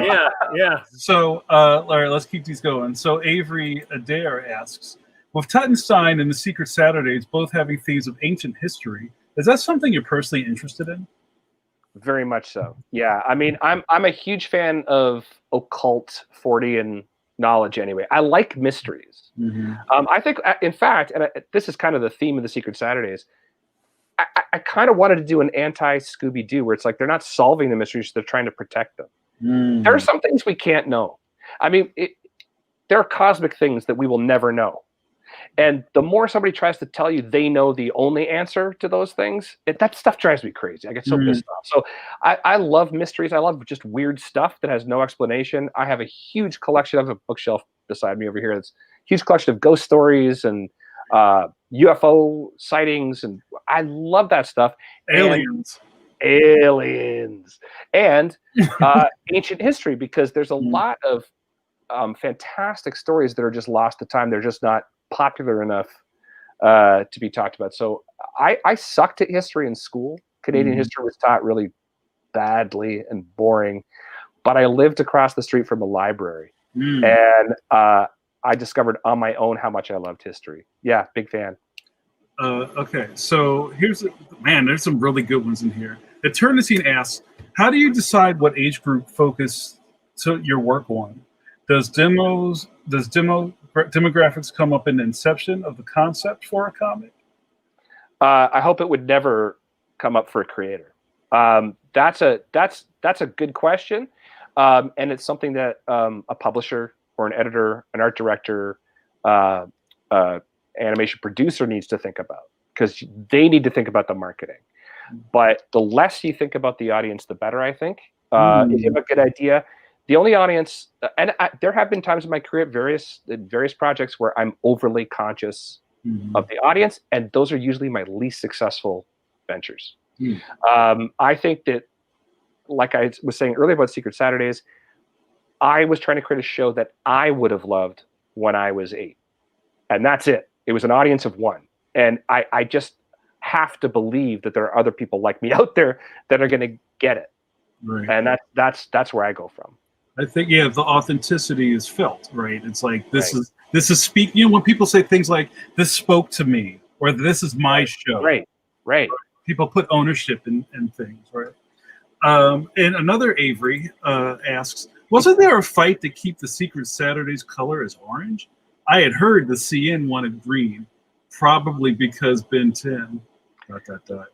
Yeah. So, all right, let's keep these going. So, Avery Adair asks, with TUTENSTEIN and the Secret Saturdays both having themes of ancient history, is that something you're personally interested in? Very much so. Yeah. I mean, I'm a huge fan of occult Fortean knowledge anyway. I like mysteries. I think, in fact, and this is kind of the theme of the Secret Saturdays, I kind of wanted to do an anti-Scooby-Doo where it's like they're not solving the mysteries, they're trying to protect them. There are some things we can't know. I mean, there are cosmic things that we will never know. And the more somebody tries to tell you they know the only answer to those things, that stuff drives me crazy. I get so pissed off. So I love mysteries. I love just weird stuff that has no explanation. I have a huge collection. I have a bookshelf beside me over here. That's a huge collection of ghost stories and UFO sightings. And I love that stuff. Aliens. And ancient history, because there's a lot of fantastic stories that are just lost to time. They're just not popular enough to be talked about. So I sucked at history in school. Canadian history was taught really badly and boring, but I lived across the street from a library, and I discovered on my own how much I loved history. Yeah, big fan. Okay, so there's some really good ones in here. Eternity asks, how do you decide what age group focus to your work on? Does demographics come up in the inception of the concept for a comic? I hope it would never come up for a creator. That's a good question, and it's something that a publisher or an editor, an art director, animation producer needs to think about. because they need to think about the marketing. But the less you think about the audience, the better, I think. If you have a good idea, the only audience, and there have been times in my career at various projects where I'm overly conscious of the audience, and those are usually my least successful ventures. I think that, like I was saying earlier about Secret Saturdays, I was trying to create a show that I would have loved when I was 8. And that's it. It was an audience of 1. And I just have to believe that there are other people like me out there that are going to get it. Right. And that's where I go from. I think, yeah, the authenticity is felt, right? It's like, this is speak, you know, when people say things like, this spoke to me, or this is my show. Right. People put ownership in things, right? And another Avery asks, wasn't there a fight to keep the Secret Saturdays color as orange? I had heard the CN wanted green, probably because Ben 10. ...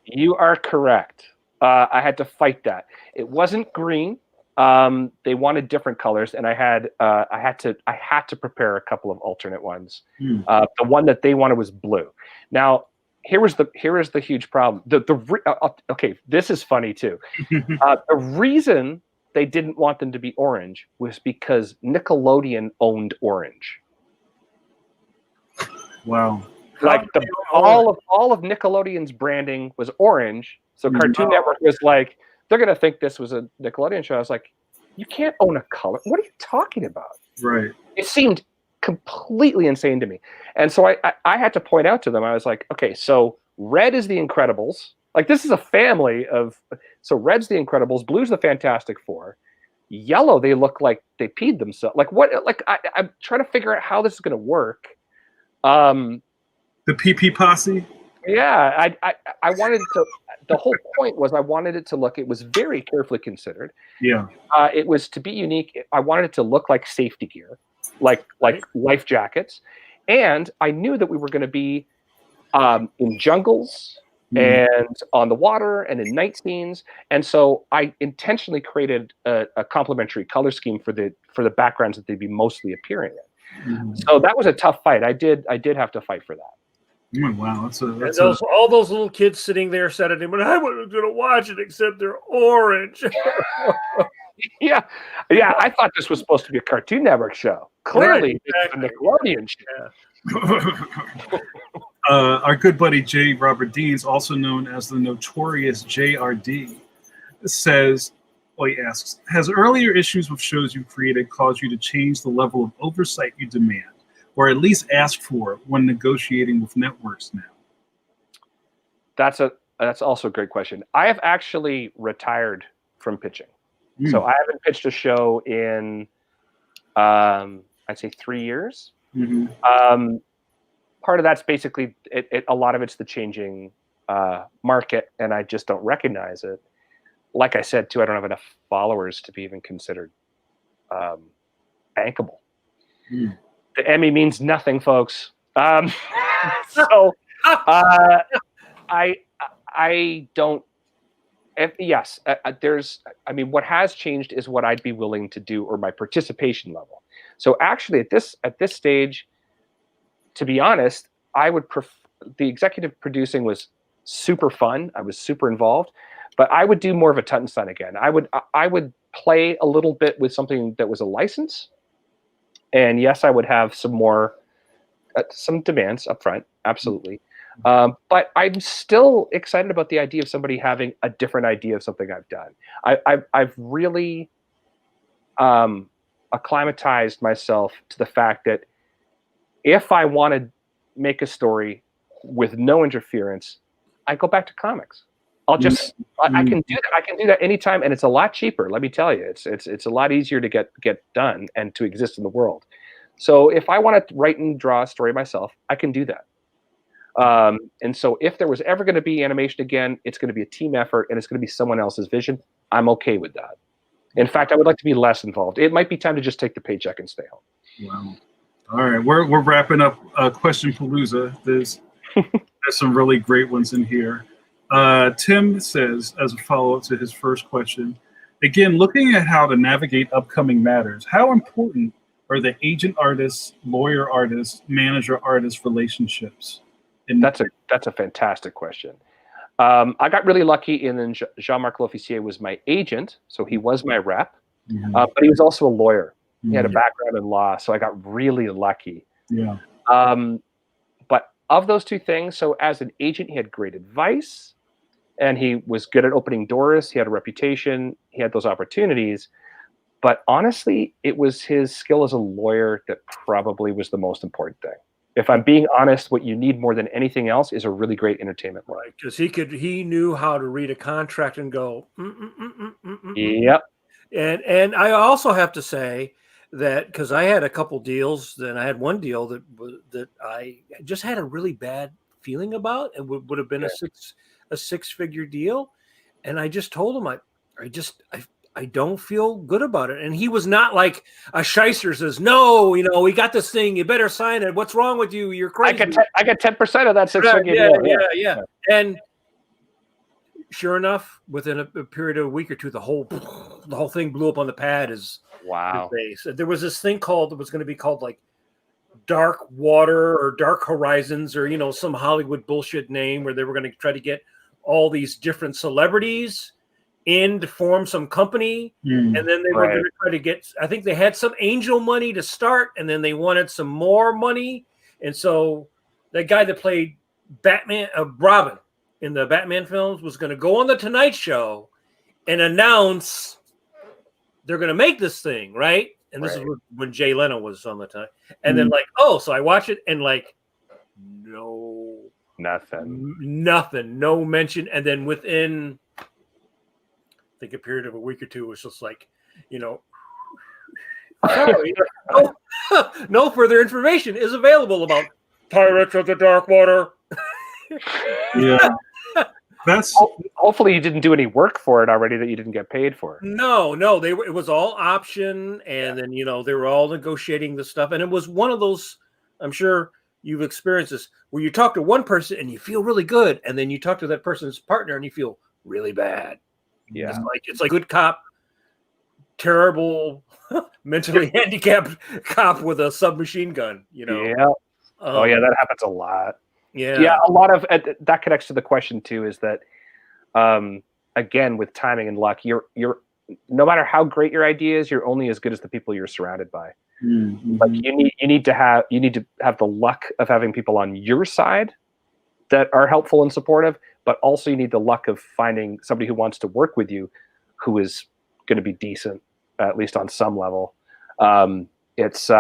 You are correct. I had to fight that. It wasn't green. They wanted different colors, and I had to prepare a couple of alternate ones. The one that they wanted was blue. Now, here is the huge problem. Okay, this is funny too. The reason they didn't want them to be orange was because Nickelodeon owned orange. Wow. Like all of Nickelodeon's branding was orange. So Cartoon Network was like, they're going to think this was a Nickelodeon show. I was like, you can't own a color. What are you talking about? Right. It seemed completely insane to me. And so I had to point out to them, I was like, okay, so red is the Incredibles. Like, this is a family of, so red's the Incredibles, blue's the Fantastic Four, yellow, they look like they peed themselves. Like, what, like, I'm trying to figure out how this is going to work. The PP posse? Yeah, I wanted to, the whole point was I wanted it to look, it was very carefully considered. Yeah. It was to be unique. I wanted it to look like safety gear, like life jackets. And I knew that we were going to be in jungles and on the water and in night scenes. And so I intentionally created a complementary color scheme for the backgrounds that they'd be mostly appearing in. So that was a tough fight. I did have to fight for that. Oh, wow, that's all those little kids sitting there Saturday, but I wasn't going to watch it except they're orange. Yeah, I thought this was supposed to be a Cartoon Network show. Clearly, it's a Nickelodeon show. Our good buddy J. Robert Deans, also known as the notorious JRD, says, well, he asks, has earlier issues with shows you created caused you to change the level of oversight you demand, or at least ask for when negotiating with networks now? That's also a great question. I have actually retired from pitching. So I haven't pitched a show in, I'd say 3 years. Part of that's basically, a lot of it's the changing market, and I just don't recognize it. Like I said, too, I don't have enough followers to be even considered bankable. The Emmy means nothing, folks. So I don't. Yes, I mean, what has changed is what I'd be willing to do, or my participation level. So actually, at this stage, to be honest, I would prefer, the executive producing was super fun. I was super involved, but I would do more of a Tutenstein again. I would play a little bit with something that was a license, and yes, I would have some more some demands up front, absolutely. But I'm still excited about the idea of somebody having a different idea of something I've done. I've really acclimatized myself to the fact that if I want to make a story with no interference, I go back to comics. I'll just I can do that. I can do that anytime, and it's a lot cheaper. Let me tell you, it's a lot easier to get done and to exist in the world. So if I want to write and draw a story myself, I can do that. And so if there was ever going to be animation again, it's going to be a team effort, and it's going to be someone else's vision. I'm okay with that. In fact, I would like to be less involved. It might be time to just take the paycheck and stay home. Wow. All right, we're wrapping up Question Palooza. There's some really great ones in here. Tim says, as a follow-up to his first question, again, looking at how to navigate upcoming matters, how important are the agent artist, lawyer artist, manager artist relationships And That's a fantastic question. I got really lucky, and then Jean-Marc L'Officier was my agent, so he was my rep, but he was also a lawyer. He had a background in law, so I got really lucky. Yeah. But of those two things, so as an agent, he had great advice, and he was good at opening doors. He had a reputation. He had those opportunities. But honestly, it was his skill as a lawyer that probably was the most important thing. If I'm being honest, what you need more than anything else is a really great entertainment lawyer. Right, because he knew how to read a contract and go. Yep. And I also have to say that because I had a couple deals, then I had one deal that I just had a really bad feeling about. It would have been a six-figure deal, and I just told him I don't feel good about it. And he was not like a shyster says, no, we got this thing. You better sign it. What's wrong with you? You're crazy. I got 10% of that six-figure deal. Yeah. And sure enough, within a period of a week or two, the whole thing blew up on the pad. Wow. There was this thing that was going to be called like Dark Water or Dark Horizons or, some Hollywood bullshit name where they were going to try to get all these different celebrities in to form some company, and then they were going to try to get. I think they had some angel money to start, and then they wanted some more money, and so that guy that played Robin in the Batman films was going to go on the Tonight Show and announce they're going to make this thing, right? And this is when Jay Leno was on the time, and then so I watch it and nothing, no mention, and then within I think a period of a week or two, it was just sorry, no further information is available about Pirates of the Dark Water. Yeah. That's hopefully you didn't do any work for it already that you didn't get paid for. No, it was all option, and then they were all negotiating the stuff, and it was one of those. I'm sure you've experienced this where you talk to one person and you feel really good, and then you talk to that person's partner and you feel really bad. Yeah, it's like good cop, terrible, mentally handicapped cop with a submachine gun. Yeah. That happens a lot. Yeah. A lot of that connects to the question too. Is that again with timing and luck, you're no matter how great your idea is, you're only as good as the people you're surrounded by. Mm-hmm. Like you need to have the luck of having people on your side that are helpful and supportive, but also you need the luck of finding somebody who wants to work with you, who is going to be decent, at least on some level. It's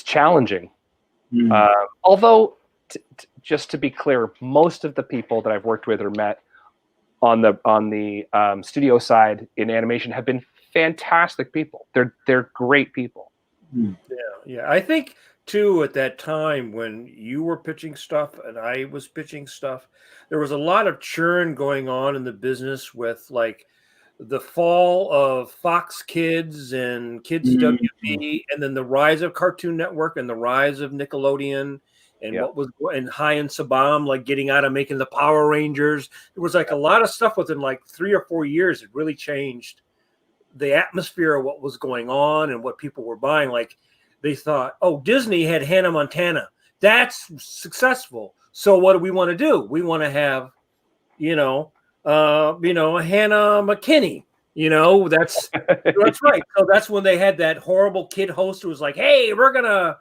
challenging. Although, just to be clear, most of the people that I've worked with or met on the studio side in animation have been fantastic people. They're great people. Yeah. I think too at that time when you were pitching stuff and I was pitching stuff, there was a lot of churn going on in the business with like the fall of Fox Kids and Kids WB, and then the rise of Cartoon Network and the rise of Nickelodeon, and what was and High and Sabam like getting out of making the Power Rangers. There was like a lot of stuff within like 3 or 4 years. It really changed the atmosphere of what was going on and what people were buying. Like they thought, oh, Disney had Hannah Montana. That's successful. So what do we want to do? We want to have, Hannah McKinney. That's right. So that's when they had that horrible kid host who was like, hey, we're gonna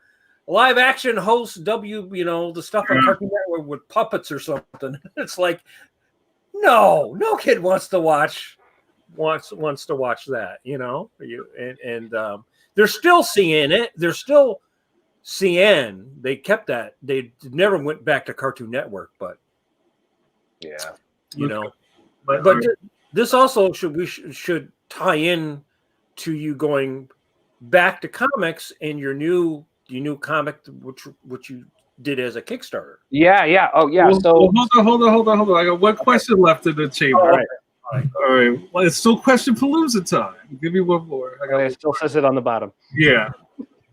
live action host the stuff on Cartoon Network with puppets or something. It's like, no kid wants to watch that, they're still seeing it. They're still CN. They kept that. They never went back to Cartoon Network, but but this also should tie in to you going back to comics and your new comic, which you did as a Kickstarter. Yeah. Oh yeah. Well, hold on. I got one question left in the chamber. All right. Well, it's still Question Palooza time. Give me one more. It still says it on the bottom. Yeah.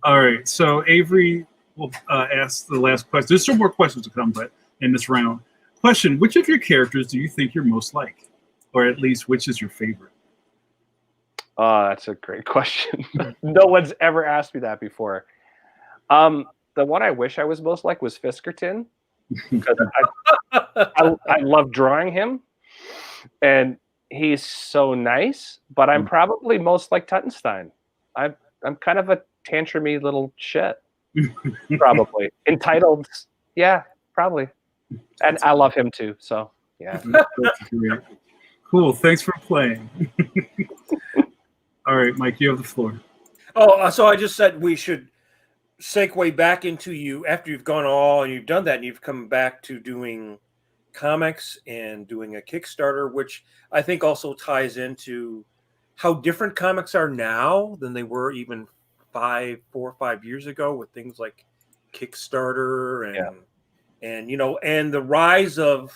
All right. So Avery will ask the last question. There's still more questions to come, but in this round, question: which of your characters do you think you're most like, or at least which is your favorite? That's a great question. No one's ever asked me that before. The one I wish I was most like was Fiskerton. because I love drawing him, and he's so nice. But I'm probably most like Tutenstein. I'm kind of a tantrumy little shit, probably entitled. Yeah, probably. And I love him too. So yeah. That's great. Cool. Thanks for playing. All right, Mike, you have the floor. Oh, so I just said we should segue back into you after you've gone all and you've done that and you've come back to doing comics and doing a Kickstarter, which I think also ties into how different comics are now than they were even 4 or 5 years ago with things like Kickstarter and you know, and the rise of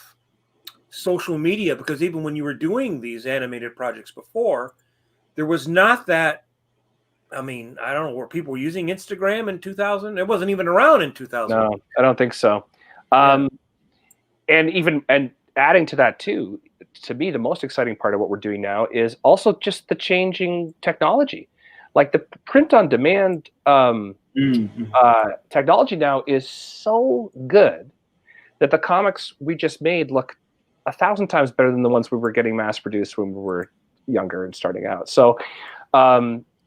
social media, because even when you were doing these animated projects before, there was not that. I mean, I don't know, were people using Instagram in 2000? It wasn't even around in 2000. No, I don't think so. And adding to that too, to me, the most exciting part of what we're doing now is also just the changing technology. Like the print on demand technology now is so good that the comics we just made look 1,000 times better than the ones we were getting mass produced when we were younger and starting out. So,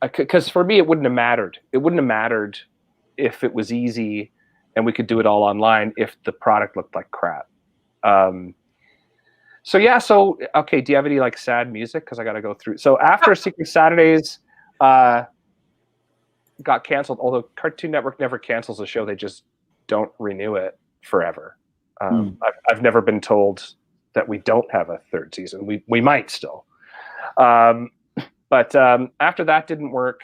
because for me, it wouldn't have mattered. It wouldn't have mattered if it was easy and we could do it all online if the product looked like crap. So yeah, so okay, do you have any like sad music? Because I got to go through. So after Secret Saturdays got canceled, although Cartoon Network never cancels a show, they just don't renew it forever. I've never been told that we don't have a third season. We might still. But after that didn't work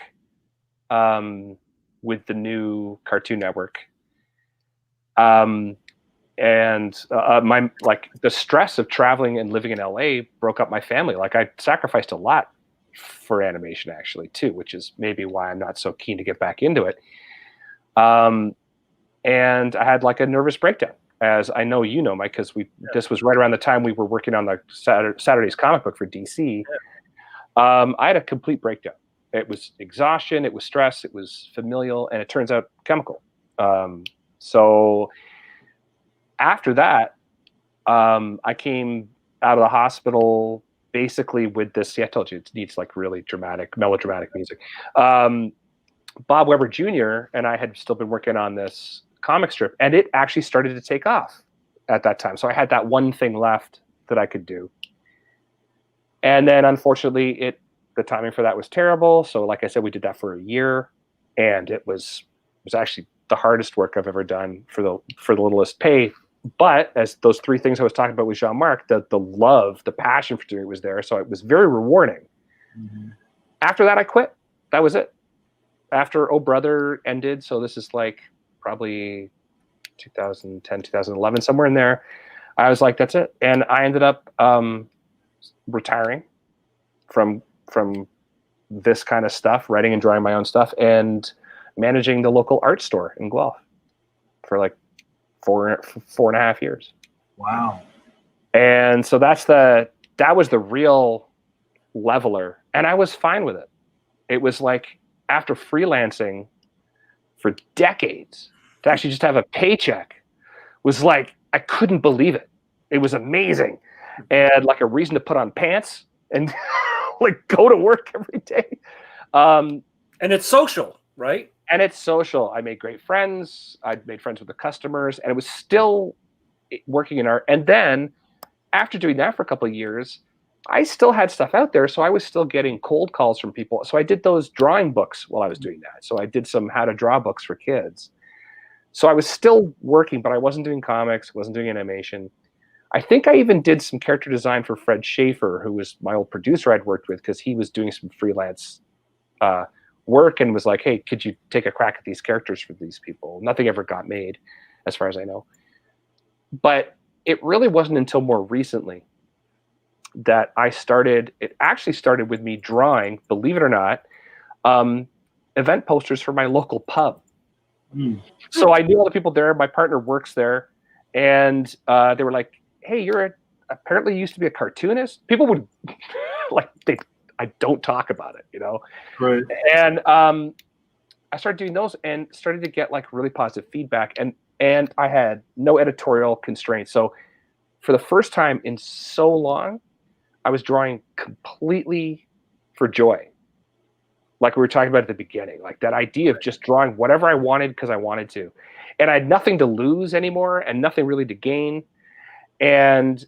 with the new Cartoon Network, and my the stress of traveling and living in LA broke up my family. Like I sacrificed a lot for animation actually too, which is maybe why I'm not so keen to get back into it. And I had like a nervous breakdown, as I know you know, Mike, because this was right around the time we were working on the Saturday's comic book for DC. I had a complete breakdown. It was exhaustion, it was stress, it was familial, and it turns out chemical. So after that, I came out of the hospital basically with this. Yeah, I told you it needs like really dramatic, melodramatic music. Bob Weber Jr. and I had still been working on this comic strip, and it actually started to take off at that time. So I had that one thing left that I could do. And then, unfortunately, the timing for that was terrible. So, like I said, we did that for a year, and it was actually the hardest work I've ever done for the littlest pay. But as those three things I was talking about with Jamar, the love, the passion for doing it was there. So it was very rewarding. Mm-hmm. After that, I quit. That was it. After Oh Brother ended, so this is like probably 2010, 2011, somewhere in there, I was like, that's it. And I ended up retiring from this kind of stuff, writing and drawing my own stuff, and managing the local art store in Guelph for like 4.5 years. Wow. And so that was the real leveler, and I was fine with it. It was like, after freelancing for decades, to actually just have a paycheck was like, I couldn't believe it. It was amazing. And like a reason to put on pants and like go to work every day. And it's social, right? And it's social. I made great friends. I made friends with the customers, and it was still working in art. And then after doing that for a couple of years, I still had stuff out there. So I was still getting cold calls from people. So I did those drawing books while I was doing that. So I did some how to draw books for kids. So I was still working, but I wasn't doing comics, wasn't doing animation. I think I even did some character design for Fred Schaefer, who was my old producer I'd worked with, because he was doing some freelance work and was like, hey, could you take a crack at these characters for these people? Nothing ever got made, as far as I know. But it really wasn't until more recently that it actually started with me drawing, believe it or not, event posters for my local pub. Mm. So I knew all the people there. My partner works there. And they were like, hey, apparently you used to be a cartoonist. People would I don't talk about it, you know? Right. And I started doing those and started to get like really positive feedback. And and I had no editorial constraints. So for the first time in so long, I was drawing completely for joy. Like we were talking about at the beginning, like that idea of just drawing whatever I wanted because I wanted to. And I had nothing to lose anymore and nothing really to gain. And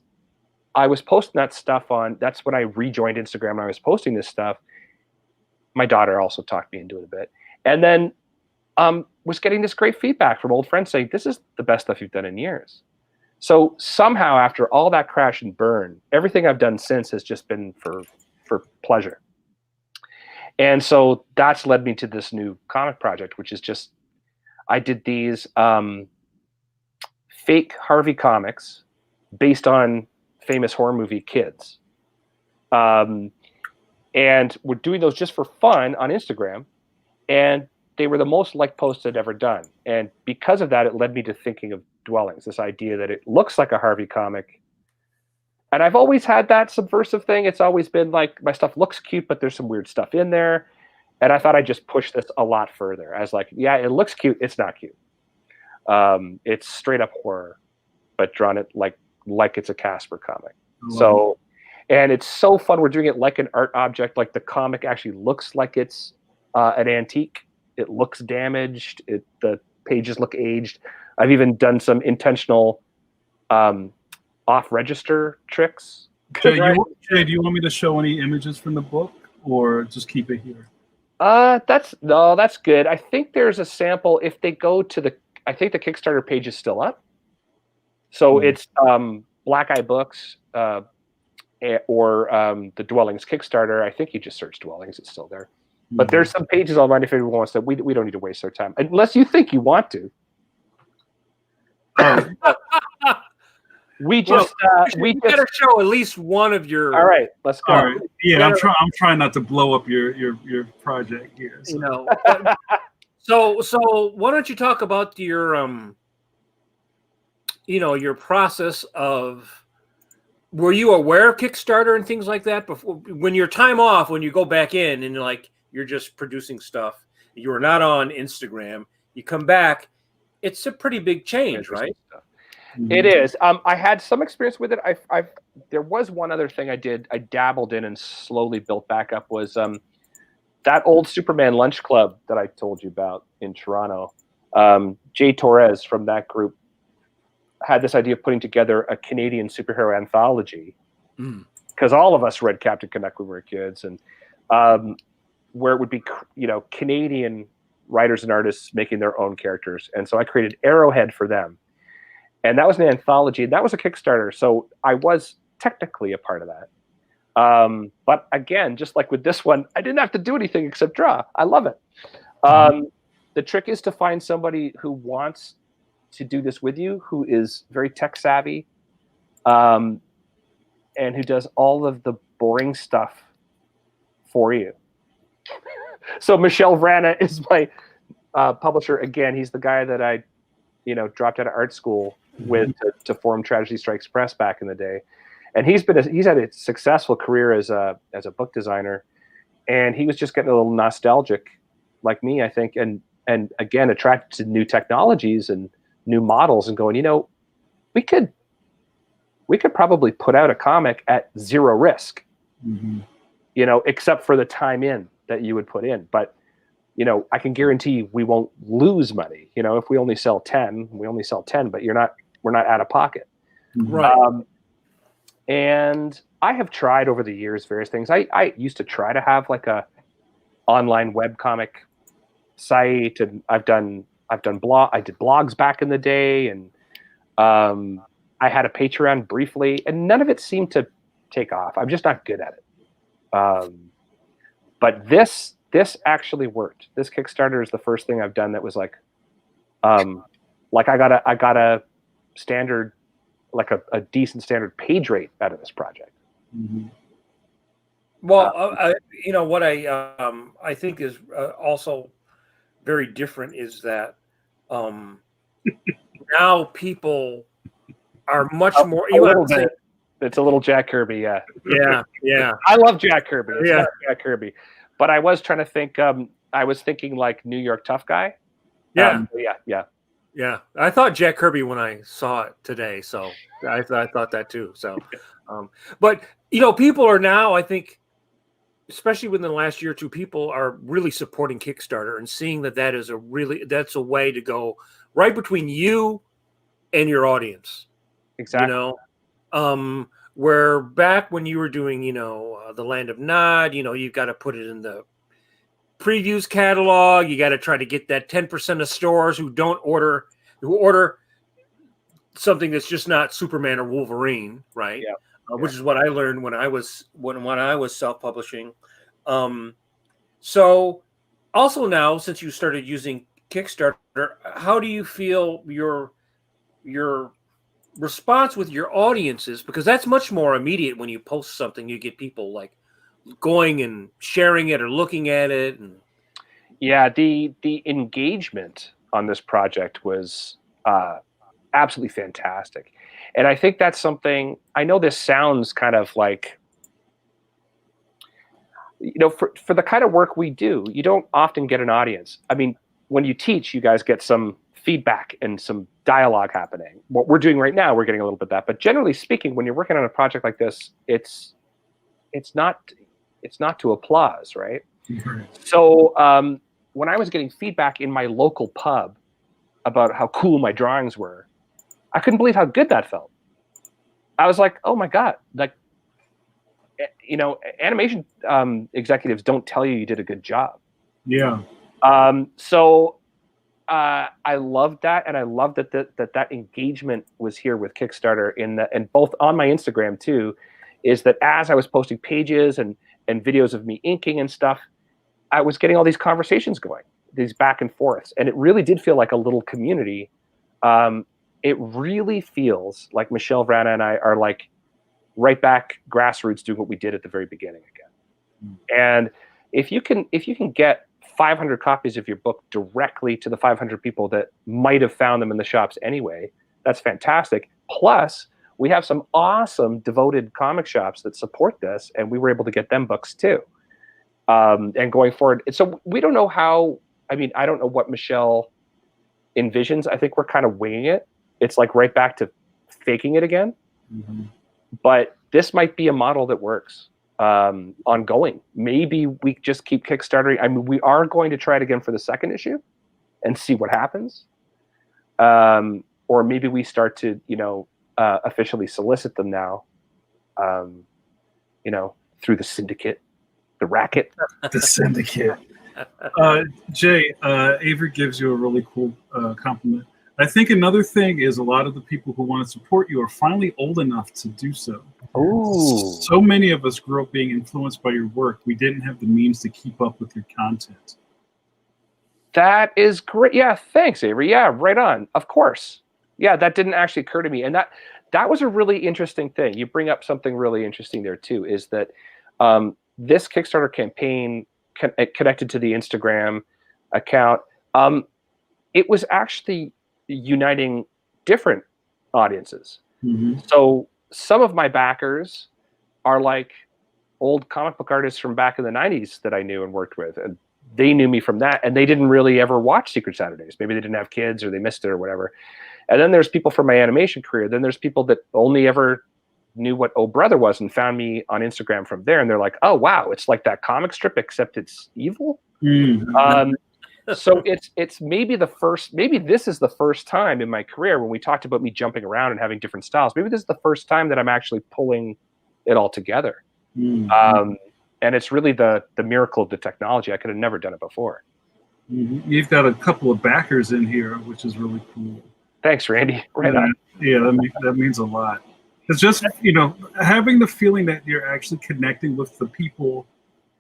I was posting that stuff on, that's when I rejoined Instagram and I was posting this stuff. My daughter also talked me into it a bit. And then was getting this great feedback from old friends saying, this is the best stuff you've done in years. So somehow after all that crash and burn, everything I've done since has just been for pleasure. And so that's led me to this new comic project, which is just, I did these fake Harvey comics based on famous horror movie kids. And we're doing those just for fun on Instagram. And they were the most liked posts I'd ever done. And because of that, it led me to thinking of Dwellings, this idea that it looks like a Harvey comic. And I've always had that subversive thing. It's always been like, my stuff looks cute, but there's some weird stuff in there. And I thought I'd just push this a lot further. I was like, yeah, it looks cute. It's not cute. It's straight up horror, but drawn it like it's a Casper comic. So, and it's so fun. We're doing it like an art object. Like the comic actually looks like it's an antique. It looks damaged. The pages look aged. I've even done some intentional off-register tricks. Jay, do you want me to show any images from the book, or just keep it here? That's good. I think there's a sample. If they go to I think the Kickstarter page is still up. So it's Black Eye Books or the Dwellings Kickstarter. I think you just search Dwellings. It's still there. But there's some pages online if anyone wants to. We don't need to waste our time unless you think you want to. We better show at least one of your. All right, let's go. All right. Yeah, I'm trying not to blow up your project here. So. You know. So why don't you talk about your your process of. Were you aware of Kickstarter and things like that before? When your time off, when you go back in and you're just producing stuff, you are not on Instagram. You come back, it's a pretty big change, right? It is. I had some experience with it. There was one other thing I did. I dabbled in and slowly built back up. Was that old Superman lunch club that I told you about in Toronto? Jay Torres from that group had this idea of putting together a Canadian superhero anthology because all of us read Captain Canuck when we were kids, and where it would be Canadian writers and artists making their own characters. And so I created Arrowhead for them. And that was an anthology. That was a Kickstarter. So I was technically a part of that. But again, just like with this one, I didn't have to do anything except draw. I love it. The trick is to find somebody who wants to do this with you, who is very tech savvy, and who does all of the boring stuff for you. So Michel Vrana is my publisher. Again, he's the guy that I dropped out of art school with to form Tragedy Strikes Press back in the day, and he's had a successful career as a book designer, and he was just getting a little nostalgic, like me, I think, and again attracted to new technologies and new models, and going, we could probably put out a comic at zero risk, except for the time in that you would put in, but. I can guarantee we won't lose money. If we only sell 10, we only sell 10, but we're not out of pocket. Right. And I have tried over the years various things. I used to try to have like a online webcomic site, and I did blogs back in the day, and I had a Patreon briefly, and none of it seemed to take off. I'm just not good at it. But this actually worked. This Kickstarter is the first thing I've done that was like I got a standard, like a decent standard page rate out of this project. Well, what I think is also very different is that now people are much more. It's a little Jack Kirby, yeah. Yeah. I love Jack Kirby. It's Yeah. not Jack Kirby. But I was trying to think. I was thinking like New York tough guy. Yeah. Yeah. Yeah, I thought Jack Kirby when I saw it today, so I thought that too. So, but people are now, I think, especially within the last year or two, people are really supporting Kickstarter and seeing that is that's a way to go right between you and your audience. Exactly. Where back when you were doing, the Land of Nod, you've got to put it in the previews catalog. You got to try to get that 10% of stores who order something that's just not Superman or Wolverine, right? Yeah. Which is what I learned when I was self-publishing. So also now, since you started using Kickstarter, how do you feel your response with your audiences? Because that's much more immediate when you post something. You get people like going and sharing it or looking at it. And yeah, the engagement on this project was absolutely fantastic. And I think that's something, I know this sounds kind of like, for the kind of work we do, you don't often get an audience. I mean, when you teach, you guys get some feedback and some dialogue happening. What we're doing right now, we're getting a little bit of that. But generally speaking, when you're working on a project like this, it's not to applause, right? Mm-hmm. So when I was getting feedback in my local pub about how cool my drawings were, I couldn't believe how good that felt. I was like, oh my God, like, animation executives don't tell you did a good job. Yeah. So I loved that, and I loved that engagement was here with Kickstarter and both on my Instagram too, is that as I was posting pages and videos of me inking and stuff, I was getting all these conversations going, these back and forths, and it really did feel like a little community. It really feels like Michelle Vrana and I are like right back grassroots doing what we did at the very beginning again. And if you can get 500 copies of your book directly to the 500 people that might have found them in the shops anyway, that's fantastic. Plus, we have some awesome devoted comic shops that support this, and we were able to get them books too. And going forward, so we don't know how. I mean, I don't know what Michelle envisions. I think we're kind of winging it. It's like right back to faking it again. Mm-hmm. But this might be a model that works ongoing. Maybe we just keep Kickstartering. I mean, we are going to try it again for the second issue and see what happens. Or maybe we start to, officially solicit them now, through the syndicate, the racket. The syndicate. Jay, Avery gives you a really cool compliment. I think another thing is a lot of the people who want to support you are finally old enough to do so. Ooh. So many of us grew up being influenced by your work. We didn't have the means to keep up with your content. That is great. Yeah, thanks, Avery. Yeah, right on. Of course. Yeah, that didn't actually occur to me. And that was a really interesting thing. You bring up something really interesting there too, is that this Kickstarter campaign connected to the Instagram account, it was actually uniting different audiences. Mm-hmm. So some of my backers are like old comic book artists from back in the 90s that I knew and worked with, and they knew me from that, and they didn't really ever watch Secret Saturdays. Maybe they didn't have kids or they missed it or whatever. And then there's people from my animation career. Then there's people that only ever knew what Oh Brother was and found me on Instagram from there, and they're like, oh wow, it's like that comic strip except it's evil. Mm-hmm. So it's maybe this is the first time in my career when we talked about me jumping around and having different styles. Maybe this is the first time that I'm actually pulling it all together. Mm-hmm. And it's really the miracle of the technology. I could have never done it before. Mm-hmm. You've got a couple of backers in here, which is really cool. Thanks, Randy. Right on. Yeah, that means a lot. It's just, having the feeling that you're actually connecting with the people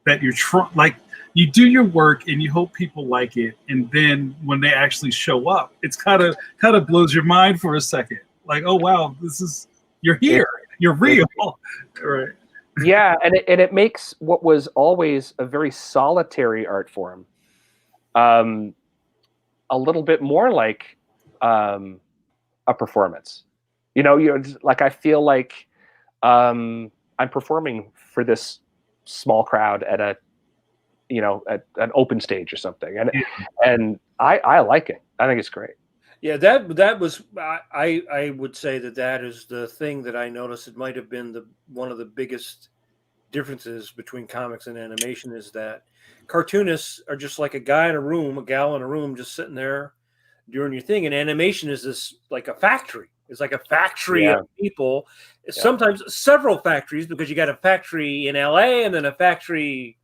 that you're trying, like, you do your work and you hope people like it, and then when they actually show up, it's kind of blows your mind for a second. Like, oh wow, you're here, you're real, right? Yeah, and it makes what was always a very solitary art form a little bit more like a performance. Like I feel like I'm performing for this small crowd at at an open stage or something, and I like it. I think it's great. Yeah, that was I would say that is the thing that I noticed. It might have been one of the biggest differences between comics and animation is that cartoonists are just like a guy in a room, a gal in a room, just sitting there doing your thing. And animation is this like a factory. It's like a factory Yeah. of people, sometimes several factories, because you got a factory in LA and then a factory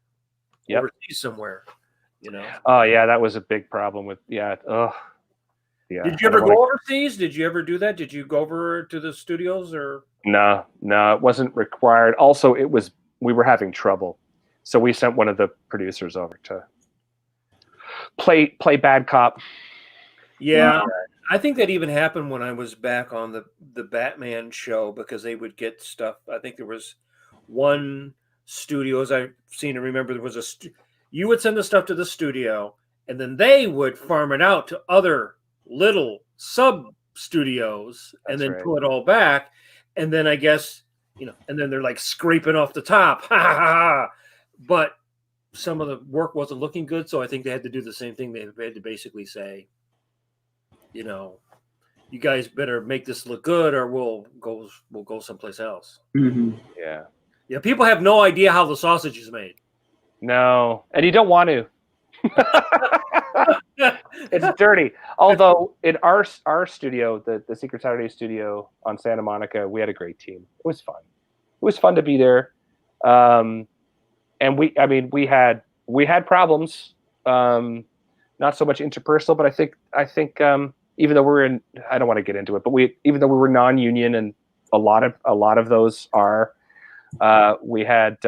overseas somewhere, you know? Oh yeah, that was a big problem with, yeah. Did you ever go overseas? Did you ever do that? Did you go over to the studios or? No, it wasn't required. Also, we were having trouble. So we sent one of the producers over to play bad cop. Yeah. I think that even happened when I was back on the Batman show, because they would get stuff. I think there was one studio, as I've seen and remember, there was you would send the stuff to the studio, and then they would farm it out to other little sub studios, and then pull it all back. And then I guess, and then they're like scraping off the top. Ha ha ha. But some of the work wasn't looking good, so I think they had to do the same thing. They had to basically say, you guys better make this look good, or we'll go someplace else. Mm-hmm. Yeah. People have no idea how the sausage is made. No, and you don't want to. It's dirty. Although in our studio, the Secret Saturday studio on Santa Monica, we had a great team. It was fun. It was fun to be there. And we had problems. Not so much interpersonal, but I think even though I don't want to get into it, but even though we were non-union, and a lot of those are, we had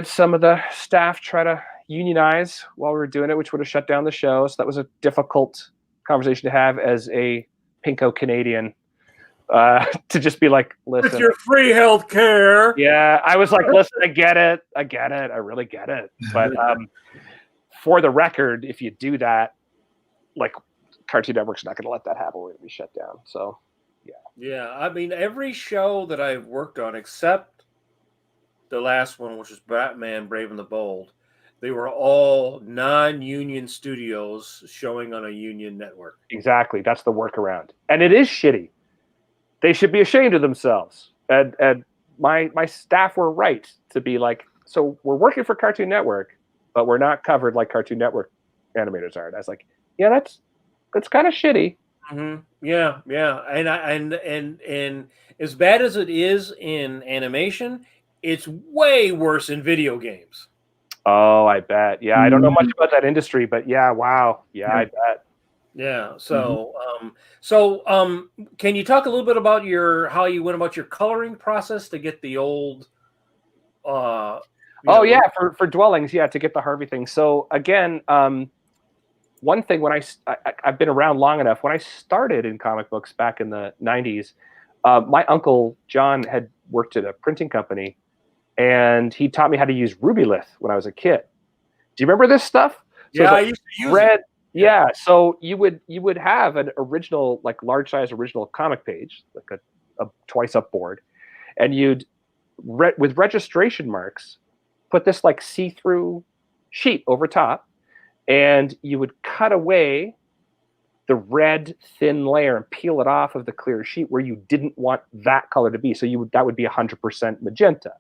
some of the staff try to unionize while we were doing it, which would have shut down the show. So that was a difficult conversation to have as a pinko Canadian, to just be like, listen, with your free health care. Yeah, I was like, listen, I get it, I really get it. But for the record, if you do that, like, Cartoon Network's not going to let that happen. We're going to be shut down. So, yeah. Yeah, I mean, every show that I've worked on, except the last one, which is Batman Brave and the Bold, they were all non-union studios showing on a union network. Exactly. That's the workaround. And it is shitty. They should be ashamed of themselves. And my staff were right to be like, so we're working for Cartoon Network, but we're not covered like Cartoon Network animators are. And I was like, yeah, that's kind of shitty. Mm-hmm. Yeah. And as bad as it is in animation, it's way worse in video games. Oh, I bet. Yeah, I don't know much about that industry, but yeah, wow. Yeah, I bet. Yeah. So, can you talk a little bit about how you went about your coloring process to get the old? For dwellings, to get the Harvey thing. So again, one thing, when I've been around long enough, when I started in comic books back in the 90s, my uncle John had worked at a printing company, and he taught me how to use Rubylith when I was a kid. Do you remember this stuff? So I used to use it. Yeah, so you would have an original, like, large size original comic page, like a twice up board, and you'd with registration marks put this like see-through sheet over top, and you would cut away the red thin layer and peel it off of the clear sheet where you didn't want that color to be. So that would be 100% magenta.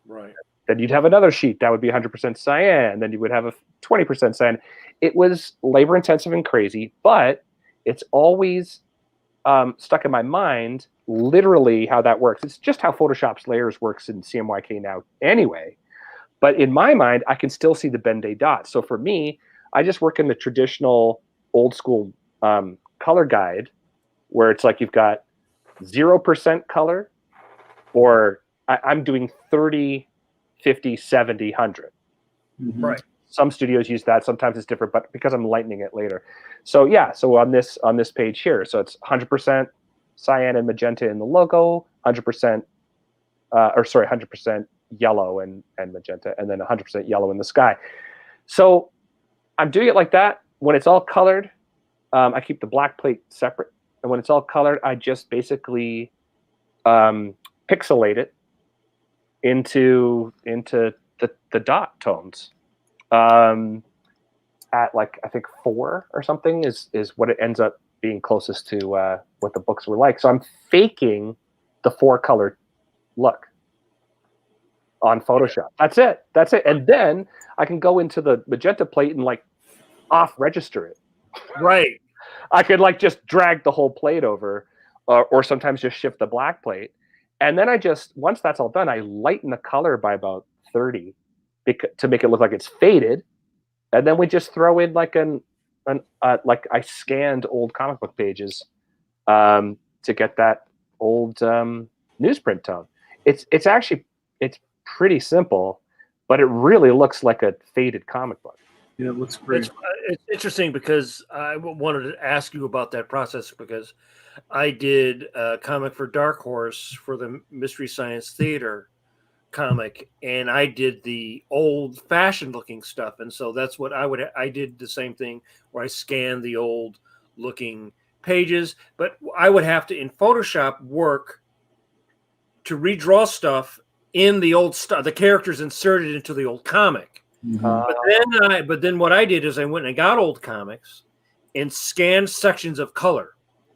Right. Then you'd have another sheet that would be 100% cyan. Then you would have a 20% cyan. It was labor intensive and crazy, but it's always stuck in my mind literally how that works. It's just how Photoshop's layers works in CMYK now anyway. But in my mind, I can still see the Ben-Day dots. So for me, I just work in the traditional old school color guide, where it's like you've got 0% color, or I'm doing 30, 50, 70, 100. Mm-hmm. Right. Some studios use that. Sometimes it's different, but because I'm lightening it later. So so on this page here, so it's 100% cyan and magenta in the logo, 100% 100% yellow and magenta, and then 100% yellow in the sky. So I'm doing it like that. When it's all colored, I keep the black plate separate, and when it's all colored, I just basically pixelate it into the dot tones. at like I think 4 or something is what it ends up being closest to what the books were like. So I'm faking the 4-color look on Photoshop. That's it. And then I can go into the magenta plate and like off register it. Right. I could like just drag the whole plate over, or sometimes just shift the black plate. And then once that's all done, I lighten the color by about 30 to make it look like it's faded. And then we just throw in like like I scanned old comic book pages to get that old newsprint tone. It's pretty simple, but it really looks like a faded comic book. Yeah, it looks great. It's interesting because I wanted to ask you about that process because I did a comic for Dark Horse for the Mystery Science Theater comic, and I did the old-fashioned looking stuff, and so that's what I did the same thing where I scanned the old looking pages, but I would have to in Photoshop work to redraw stuff in the old stuff, the characters inserted into the old comic. But then what I did is I went and got old comics and scanned sections of color,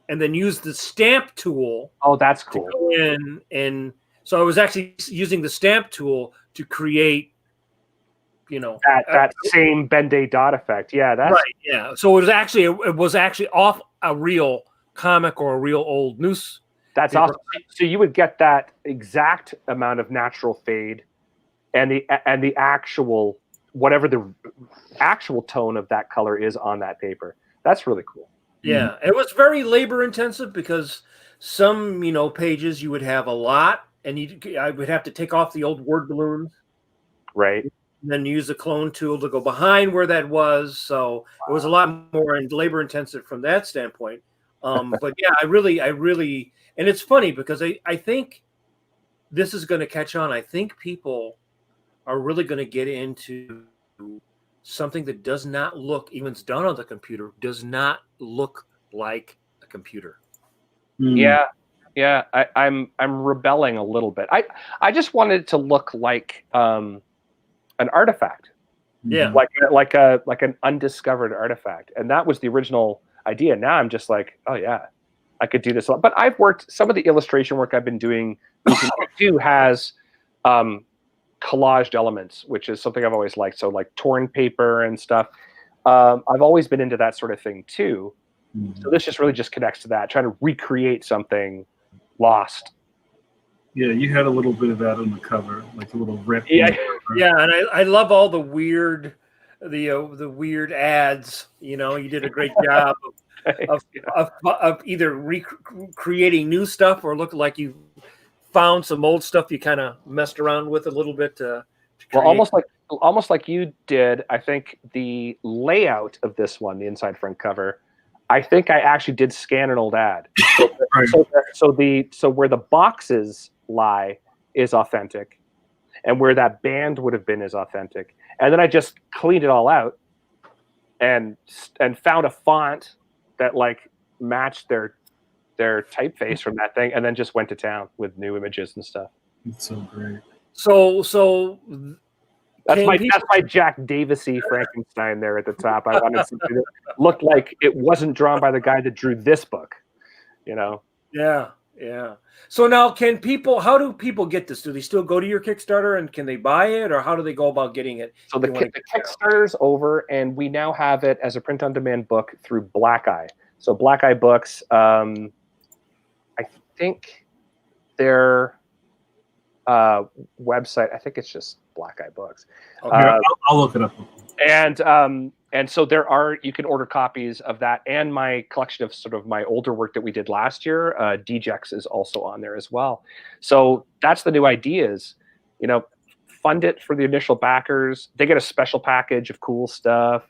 and then used the stamp tool. Oh, that's cool. To go in, and so I was actually using the stamp tool to create, that same Ben-Day dot effect. Yeah, that's right. Yeah, so it was actually off a real comic or a real old news. That's awesome. So you would get that exact amount of natural fade, and the actual whatever the actual tone of that color is on that paper. That's really cool. Yeah, it was very labor intensive because some pages you would have a lot, and I would have to take off the old word balloons, right? And then use the clone tool to go behind where that was. So it was a lot more labor intensive from that standpoint. But yeah, I really, and it's funny because I think this is going to catch on. I think people are really going to get into something that does not look, even it's done on the computer, does not look like a computer. Yeah. I'm rebelling a little bit. I just wanted it to look like an artifact. Yeah, like an undiscovered artifact, and that was the original idea. Now I'm just like, oh yeah, I could do this. But I've worked some of the illustration work I've been doing too has collaged elements, which is something I've always liked. So like torn paper and stuff. I've always been into that sort of thing too. So this just really just connects to that, trying to recreate something lost. Yeah, you had a little bit of that on the cover, like a little rip. Yeah, and I love all the weird, the weird ads. You did a great job of either recreating new stuff or look like you found some old stuff you kind of messed around with a little bit to well, almost like you did. I think the layout of this one, the inside front cover, I think I actually did scan an old ad. Right. So where the boxes lie is authentic, and where that band would have been is authentic. And then I just cleaned it all out and found a font that like matched their typeface from that thing, and then just went to town with new images and stuff. It's so great. So that's my Jack Davisy Frankenstein there at the top. I wanted something that looked like it wasn't drawn by the guy that drew this book, Yeah. So now how do people get this? Do they still go to your Kickstarter and can they buy it, or how do they go about getting it? So the Kickstarter's over, and we now have it as a print-on-demand book through Black Eye. So Black Eye Books, I think their website, I think it's just Black Eye Books. Okay, I'll look it up. And so you can order copies of that and my collection of sort of my older work that we did last year. DJETCAT is also on there as well. So that's the new idea is, fund it for the initial backers. They get a special package of cool stuff.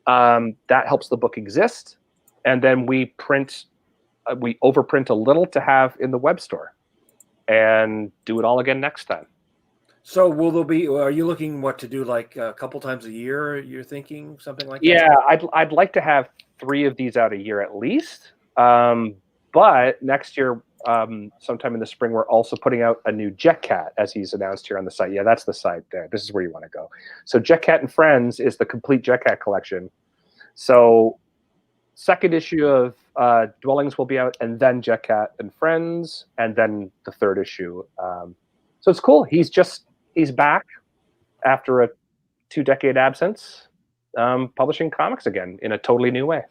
That helps the book exist. And then we overprint a little to have in the web store and do it all again next time. So are you looking to do like a couple times a year? You're thinking something like that? Yeah, I'd like to have 3 of these out a year at least. But next year, sometime in the spring, we're also putting out a new JETCAT, as he's announced here on the site. Yeah, that's the site there. This is where you want to go. So JETCAT and Friends is the complete JETCAT collection. So second issue of Dwellings will be out, and then JETCAT and Friends, and then the third issue. So it's cool. He's back after a 2-decade absence, publishing comics again in a totally new way.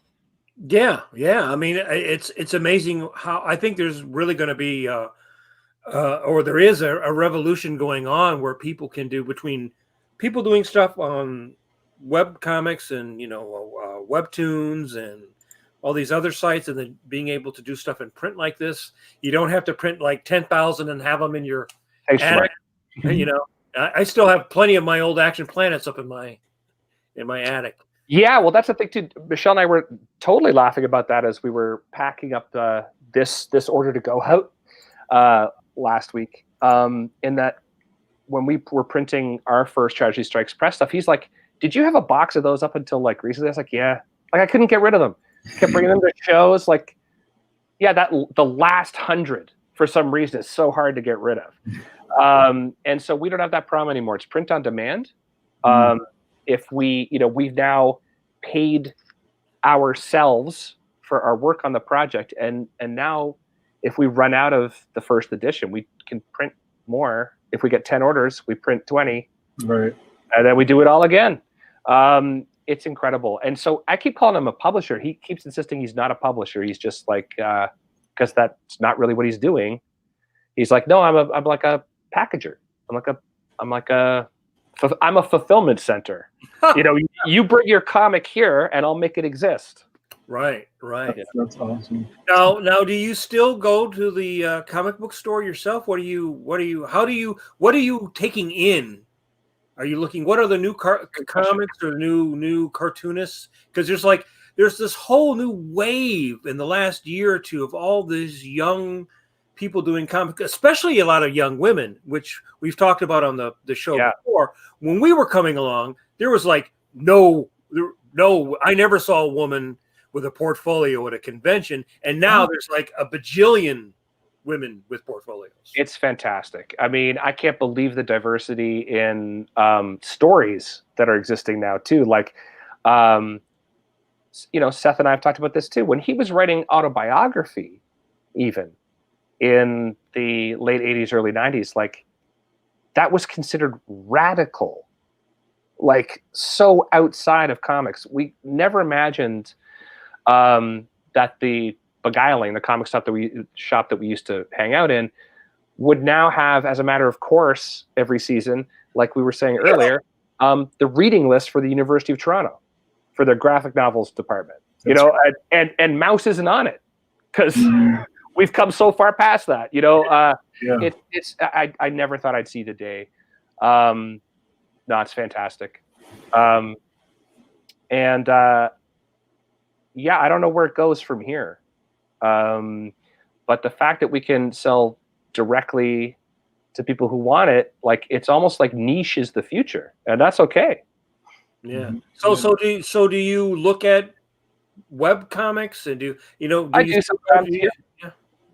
Yeah. I mean, it's amazing how I think there's really going to be, or there is a revolution going on where people can do between people doing stuff on web comics and webtoons and all these other sites, and then being able to do stuff in print like this. You don't have to print like 10,000 and have them in your attic. I still have plenty of my old Action Planets up in my attic. Yeah, well, that's the thing too. Michelle and I were totally laughing about that as we were packing up this order to go out last week. In that, when we were printing our first Tragedy Strikes Press stuff, he's like, "Did you have a box of those up until like recently?" I was like, "Yeah." Like I couldn't get rid of them. Kept bringing them to shows. Like, yeah, the last 100 for some reason is so hard to get rid of. And so we don't have that problem anymore. It's print on demand. If we've now paid ourselves for our work on the project, and now if we run out of the first edition, we can print more. If we get 10 orders, we print 20, right, and then we do it all again. It's incredible. And so I keep calling him a publisher. He keeps insisting he's not a publisher. He's just like, because that's not really what he's doing. He's like, no, I'm like a packager. I'm a fulfillment center. You bring your comic here and I'll make it exist. Right. That's awesome. Now, do you still go to the comic book store yourself? What are you taking in? Are you looking? What are the new comics or new cartoonists? Because there's this whole new wave in the last year or two of all these young people doing comics, especially a lot of young women, which we've talked about on the show before. When we were coming along, there was like no. I never saw a woman with a portfolio at a convention, and now there's like a bajillion women with portfolios. It's fantastic. I mean, I can't believe the diversity in stories that are existing now too. Like, Seth and I have talked about this too. When he was writing autobiography, even in the late 80s, early 90s, like that was considered radical, like so outside of comics. We never imagined that the Beguiling, the comic shop that we used to hang out in, would now have, as a matter of course, every season, like we were saying earlier, the reading list for the University of Toronto for their graphic novels department. Right. And Mouse isn't on it because we've come so far past that. I never thought I'd see the day. No, it's fantastic. I don't know where it goes from here. But the fact that we can sell directly to people who want it, like it's almost like niche is the future, and that's okay. Yeah. So do you look at web comics and I do sometimes.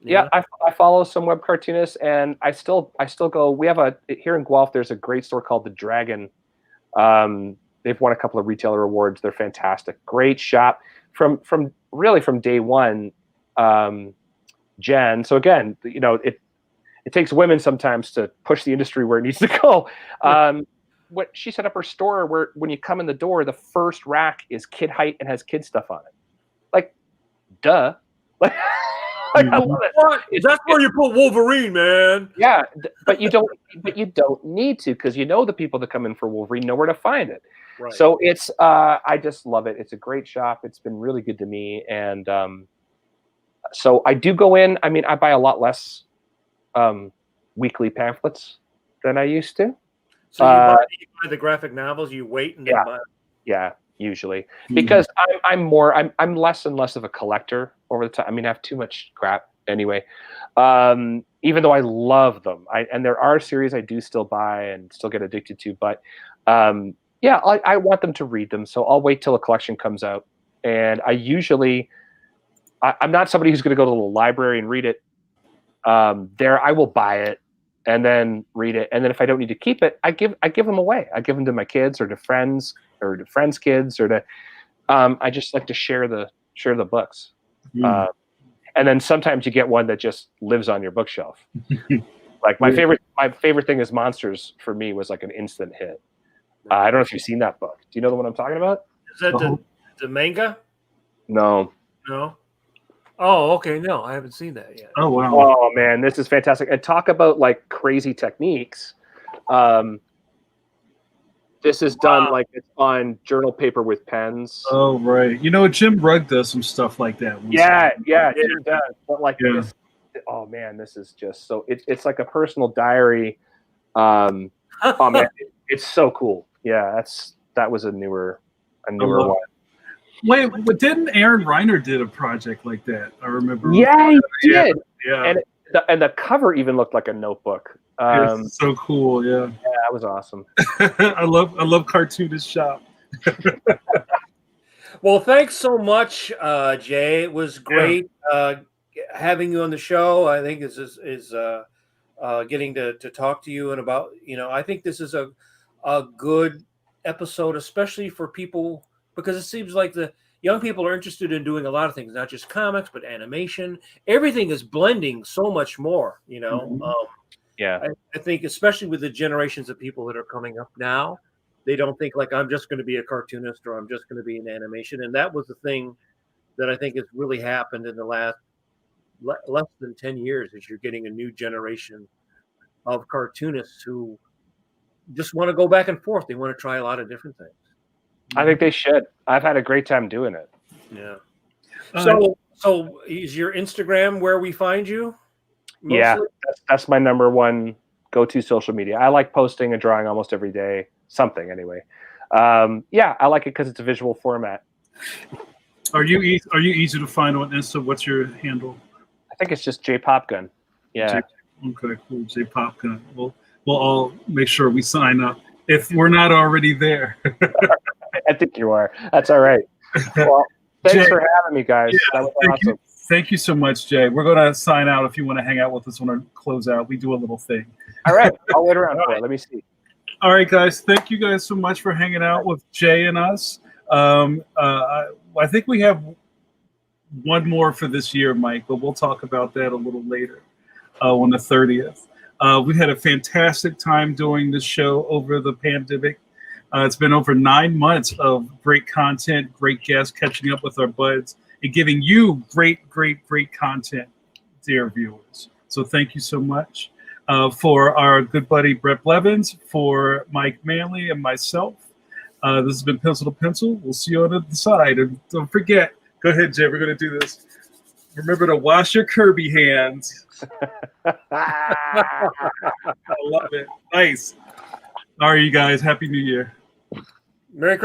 Yeah. I follow some web cartoonists, and I still go. We have here in Guelph. There's a great store called The Dragon. They've won a couple of retailer awards. They're fantastic. Great shop from day one. Jen. So again, it takes women sometimes to push the industry where it needs to go. What she set up her store where when you come in the door, the first rack is kid height and has kid stuff on it. Like, duh. Like, I love it. That's where you put Wolverine, man. Yeah, but you don't need to, because the people that come in for Wolverine know where to find it. Right. So it's I just love it. It's a great shop. It's been really good to me, and so I do go in. I mean, I buy a lot less weekly pamphlets than I used to. So you buy the graphic novels, you wait and then buy. Yeah, usually. Because I'm less and less of a collector over the time. I mean, I have too much crap anyway. Even though I love them. And there are series I do still buy and still get addicted to, but I want them to read them. So I'll wait till a collection comes out. And I usually I'm not somebody who's going to go to the library and read it there I will buy it and then read it, and then if I don't need to keep it, I give them away. I give them to my kids or to friends kids or to I just like to share the books. And then sometimes you get one that just lives on your bookshelf. Like my favorite thing is Monsters for me was like an instant hit. I don't know if you've seen that book. Do you know the one I'm talking about? Is that the manga? No. No. Oh, okay. No, I haven't seen that yet. Oh wow. Oh man, this is fantastic. And talk about like crazy techniques. This is done like it's on journal paper with pens. Oh right. You know, Jim Rugg does some stuff like that. Yeah, Jim does. But like this, oh man, this is just so it's like a personal diary. Oh man, it's so cool. Yeah, that was a newer one. Wait, but didn't Aaron Reiner did a project like that? I remember. Yeah, he did. Yeah. And the cover even looked like a notebook. It's so cool. Yeah. Yeah, that was awesome. I love Cartoonist Shop. Well, thanks so much, Jay. It was great having you on the show. I think this is getting to talk to you and about, I think this is a good episode, especially for people, because it seems like the young people are interested in doing a lot of things, not just comics, but animation. Everything is blending so much more, I think especially with the generations of people that are coming up now, they don't think like I'm just going to be a cartoonist or I'm just going to be in animation. And that was the thing that I think has really happened in the last less than 10 years, is you're getting a new generation of cartoonists who just want to go back and forth. They want to try a lot of different things. I think they should. I've had a great time doing it. Yeah. So is your Instagram where we find you? Mostly? Yeah, that's my number one go-to social media. I like posting and drawing almost every day, something anyway. Yeah, I like it because it's a visual format. Are you easy to find on Insta? What's your handle? I think it's just J Popgun. Yeah. Okay, cool. J Popgun. We'll all make sure we sign up if we're not already there. I think you are. That's all right. Well, thanks for having me, guys. Yeah, that was awesome. Thank you so much, Jay. We're going to sign out. If you want to hang out with us on our closeout, we do a little thing. All right. I'll wait around for it. Let me see. All right, guys. Thank you guys so much for hanging out with Jay and us. I think we have one more for this year, Mike, but we'll talk about that a little later on the 30th. We had a fantastic time doing this show over the pandemic. It's been over 9 months of great content, great guests, catching up with our buds, and giving you great content, dear viewers. So thank you so much. For our good buddy Brett Blevins, for Mike Manley and myself, this has been Pencil to Pencil. We'll see you on the other side. And don't forget, go ahead, Jay, we're going to do this. Remember to wash your Kirby hands. I love it. Nice. All right, you guys. Happy New Year. Merry Christmas.